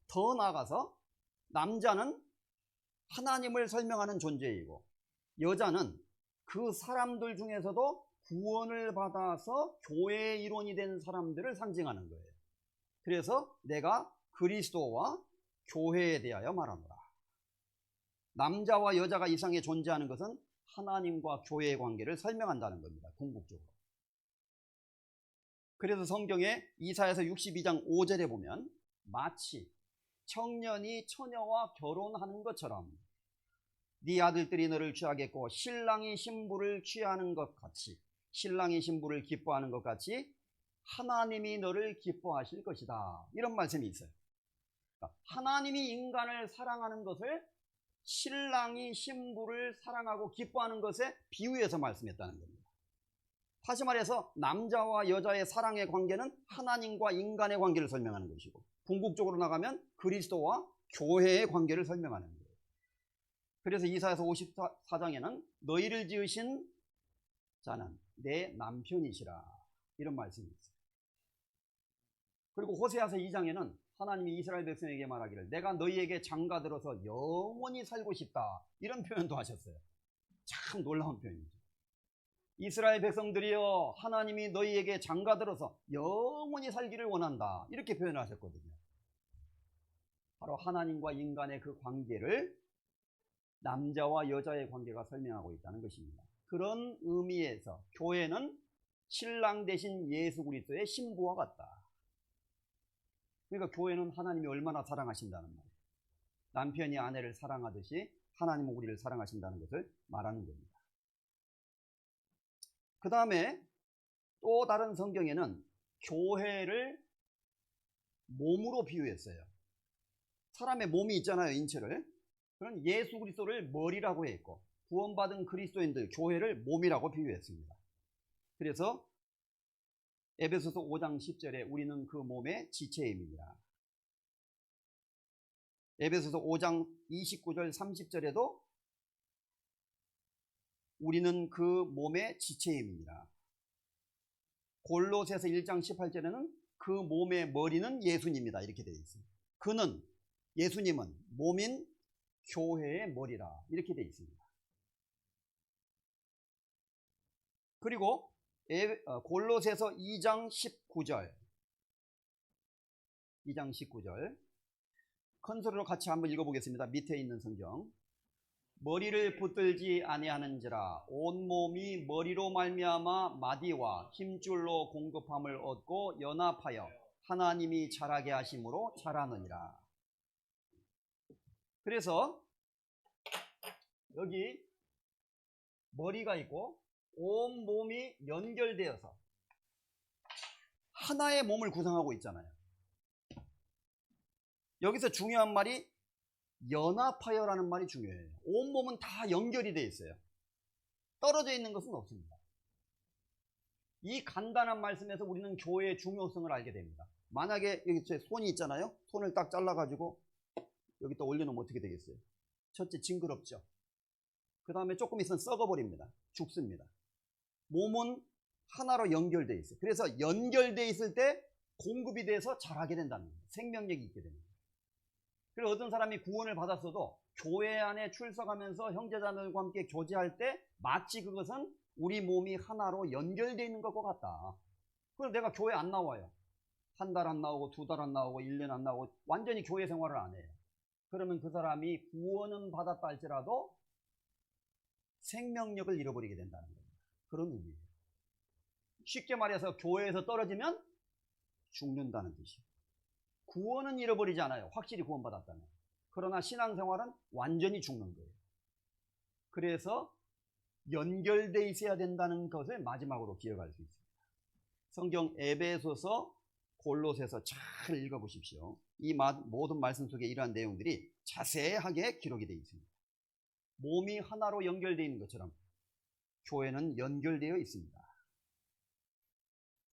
더 나아가서 남자는 하나님을 설명하는 존재이고 여자는 그 사람들 중에서도 구원을 받아서 교회의 일원이 된 사람들을 상징하는 거예요. 그래서 내가 그리스도와 교회에 대하여 말하노라. 남자와 여자가 이 세상에 존재하는 것은 하나님과 교회의 관계를 설명한다는 겁니다. 궁극적으로. 그래서 성경에 이사야서 62장 5절에 보면 마치 청년이 처녀와 결혼하는 것처럼 네 아들들이 너를 취하겠고 신랑이 신부를 취하는 것 같이 신랑이 신부를 기뻐하는 것 같이 하나님이 너를 기뻐하실 것이다. 이런 말씀이 있어요. 그러니까 하나님이 인간을 사랑하는 것을 신랑이 신부를 사랑하고 기뻐하는 것에 비유해서 말씀했다는 겁니다. 다시 말해서 남자와 여자의 사랑의 관계는 하나님과 인간의 관계를 설명하는 것이고 궁극적으로 나가면 그리스도와 교회의 관계를 설명하는 거예요. 그래서 이사야서 54장에는 너희를 지으신 자는 내 남편이시라 이런 말씀이 있어요. 그리고 호세아서 2장에는 하나님이 이스라엘 백성에게 말하기를 내가 너희에게 장가들어서 영원히 살고 싶다 이런 표현도 하셨어요. 참 놀라운 표현이죠. 이스라엘 백성들이여 하나님이 너희에게 장가들어서 영원히 살기를 원한다 이렇게 표현을 하셨거든요. 바로 하나님과 인간의 그 관계를 남자와 여자의 관계가 설명하고 있다는 것입니다. 그런 의미에서 교회는 신랑 대신 예수 그리스도의 신부와 같다. 그러니까 교회는 하나님이 얼마나 사랑하신다는 말이에요. 남편이 아내를 사랑하듯이 하나님은 우리를 사랑하신다는 것을 말하는 겁니다. 그 다음에 또 다른 성경에는 교회를 몸으로 비유했어요. 사람의 몸이 있잖아요, 인체를. 그런 예수 그리스도를 머리라고 했고 구원받은 그리스도인들 교회를 몸이라고 비유했습니다. 그래서 에베소서 5장 10절에 우리는 그 몸의 지체임이니라. 에베소서 5장 29절 30절에도 우리는 그 몸의 지체임이니라. 골로새서 1장 18절에는 그 몸의 머리는 예수님이다 이렇게 되어 있습니다. 그는 예수님은 몸인 교회의 머리라 이렇게 되어 있습니다. 그리고 골로새서 2장 19절 컨소리로 같이 한번 읽어보겠습니다. 밑에 있는 성경. 머리를 붙들지 아니하는지라 온몸이 머리로 말미암아 마디와 힘줄로 공급함을 얻고 연합하여 하나님이 자라게 하심으로 자라느니라. 그래서 여기 머리가 있고 온몸이 연결되어서 하나의 몸을 구성하고 있잖아요. 여기서 중요한 말이 연합하여라는 말이 중요해요. 온몸은 다 연결이 되어 있어요. 떨어져 있는 것은 없습니다. 이 간단한 말씀에서 우리는 교회의 중요성을 알게 됩니다. 만약에 여기 제 손이 있잖아요. 손을 딱 잘라가지고 여기다 올려놓으면 어떻게 되겠어요? 첫째 징그럽죠. 그 다음에 조금 있으면 썩어버립니다. 죽습니다. 몸은 하나로 연결되어 있어요. 그래서 연결되어 있을 때 공급이 돼서 자라게 된다는 거예요. 생명력이 있게 됩니다. 그리고 어떤 사람이 구원을 받았어도 교회 안에 출석하면서 형제자매들과 함께 교제할 때 마치 그것은 우리 몸이 하나로 연결되어 있는 것과 같다. 그래서 내가 교회 안 나와요. 한 달 안 나오고 2달 안 나오고 1년 안 나오고 완전히 교회 생활을 안 해요. 그러면 그 사람이 구원은 받았다 할지라도 생명력을 잃어버리게 된다는 겁니다. 그런 의미예요. 쉽게 말해서 교회에서 떨어지면 죽는다는 뜻이에요. 구원은 잃어버리지 않아요. 확실히 구원받았다면. 그러나 신앙생활은 완전히 죽는 거예요. 그래서 연결되어 있어야 된다는 것을 마지막으로 기억할 수 있습니다. 성경 에베소서, 골로새서 잘 읽어보십시오. 이 모든 말씀 속에 이러한 내용들이 자세하게 기록이 되어 있습니다. 몸이 하나로 연결되어 있는 것처럼 교회는 연결되어 있습니다.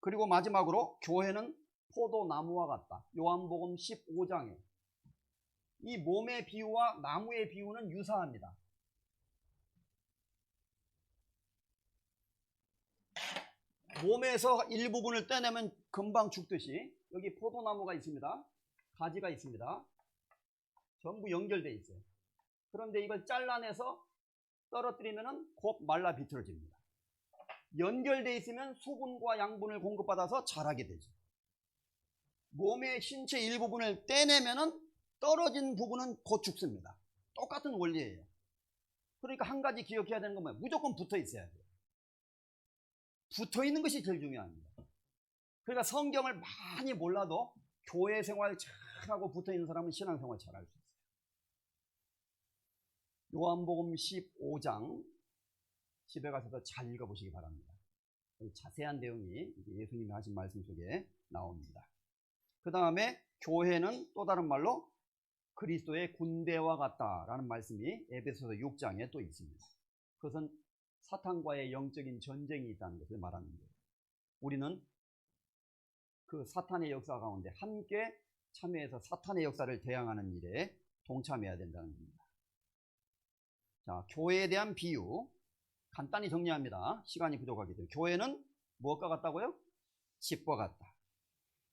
그리고 마지막으로 교회는 포도나무와 같다. 요한복음 15장에 이 몸의 비유와 나무의 비유는 유사합니다. 몸에서 일부분을 떼내면 금방 죽듯이 여기 포도나무가 있습니다. 가지가 있습니다. 전부 연결되어 있어요. 그런데 이걸 잘라내서 떨어뜨리면 곧 말라 비틀어집니다. 연결되어 있으면 수분과 양분을 공급받아서 자라게 되죠. 몸의 신체 일부분을 떼내면 떨어진 부분은 곧 죽습니다. 똑같은 원리예요. 그러니까 한 가지 기억해야 되는 건 뭐예요? 무조건 붙어 있어야 돼요. 붙어 있는 것이 제일 중요합니다. 그러니까 성경을 많이 몰라도 교회 생활 잘하고 붙어 있는 사람은 신앙생활 잘할 수 있어요. 요한복음 15장 집에 가서도 잘 읽어보시기 바랍니다. 자세한 내용이 예수님이 하신 말씀 속에 나옵니다. 그 다음에 교회는 또 다른 말로 그리스도의 군대와 같다라는 말씀이 에베소서 6장에 또 있습니다. 그것은 사탄과의 영적인 전쟁이 있다는 것을 말하는 거예요. 우리는 그 사탄의 역사 가운데 함께 참여해서 사탄의 역사를 대항하는 일에 동참해야 된다는 겁니다. 자, 교회에 대한 비유 간단히 정리합니다. 시간이 부족하기 때문에. 교회는 무엇과 같다고요? 집과 같다.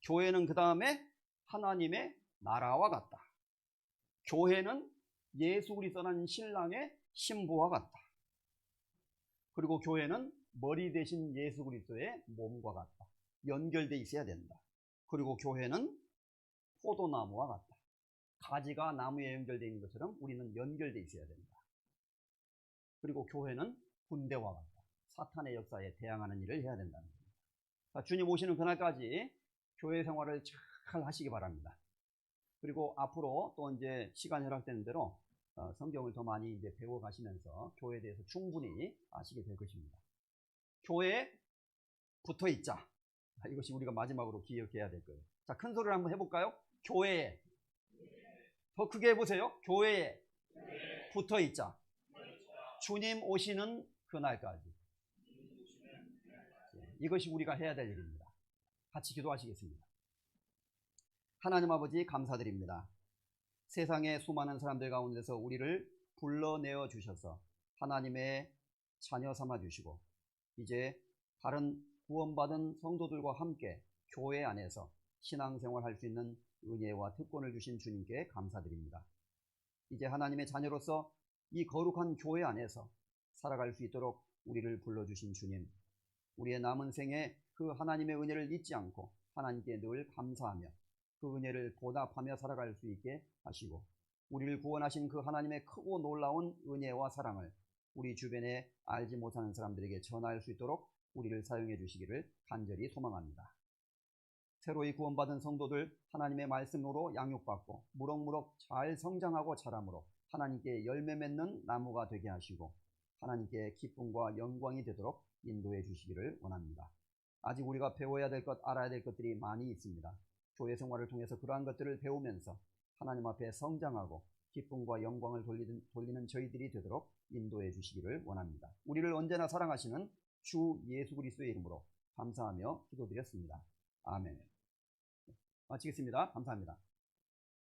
교회는 그 다음에 하나님의 나라와 같다. 교회는 예수 그리스도라는 신랑의 신부와 같다. 그리고 교회는 머리 대신 예수 그리스도의 몸과 같다. 연결되어 있어야 된다. 그리고 교회는 포도나무와 같다. 가지가 나무에 연결되어 있는 것처럼 우리는 연결되어 있어야 된다. 그리고 교회는 군대와 같다. 사탄의 역사에 대항하는 일을 해야 된다는 겁니다. 자, 주님 오시는 그날까지 교회 생활을 잘 하시기 바랍니다. 그리고 앞으로 또 이제 시간 허락되는 대로 성경을 더 많이 이제 배워가시면서 교회에 대해서 충분히 아시게 될 것입니다. 교회에 붙어 있자. 이것이 우리가 마지막으로 기억해야 될 거예요. 자, 큰 소리를 한번 해볼까요? 교회에. 더 크게 해보세요. 교회에 붙어 있자. 주님 오시는 그날까지. 이것이 우리가 해야 될 일입니다. 같이 기도하시겠습니다. 하나님 아버지 감사드립니다. 세상의 수많은 사람들 가운데서 우리를 불러내어 주셔서 하나님의 자녀 삼아 주시고 이제 다른 구원받은 성도들과 함께 교회 안에서 신앙생활 할 수 있는 은혜와 특권을 주신 주님께 감사드립니다. 이제 하나님의 자녀로서 이 거룩한 교회 안에서 살아갈 수 있도록 우리를 불러주신 주님, 우리의 남은 생에 그 하나님의 은혜를 잊지 않고 하나님께 늘 감사하며 그 은혜를 보답하며 살아갈 수 있게 하시고 우리를 구원하신 그 하나님의 크고 놀라운 은혜와 사랑을 우리 주변에 알지 못하는 사람들에게 전할 수 있도록 우리를 사용해 주시기를 간절히 소망합니다. 새로이 구원받은 성도들 하나님의 말씀으로 양육받고 무럭무럭 잘 성장하고 자라므로 하나님께 열매 맺는 나무가 되게 하시고 하나님께 기쁨과 영광이 되도록 인도해 주시기를 원합니다. 아직 우리가 배워야 될 것, 알아야 될 것들이 많이 있습니다. 교회 생활을 통해서 그러한 것들을 배우면서 하나님 앞에 성장하고 기쁨과 영광을 돌리는 저희들이 되도록 인도해 주시기를 원합니다. 우리를 언제나 사랑하시는 주 예수 그리스도의 이름으로 감사하며 기도드렸습니다. 아멘. 마치겠습니다. 감사합니다.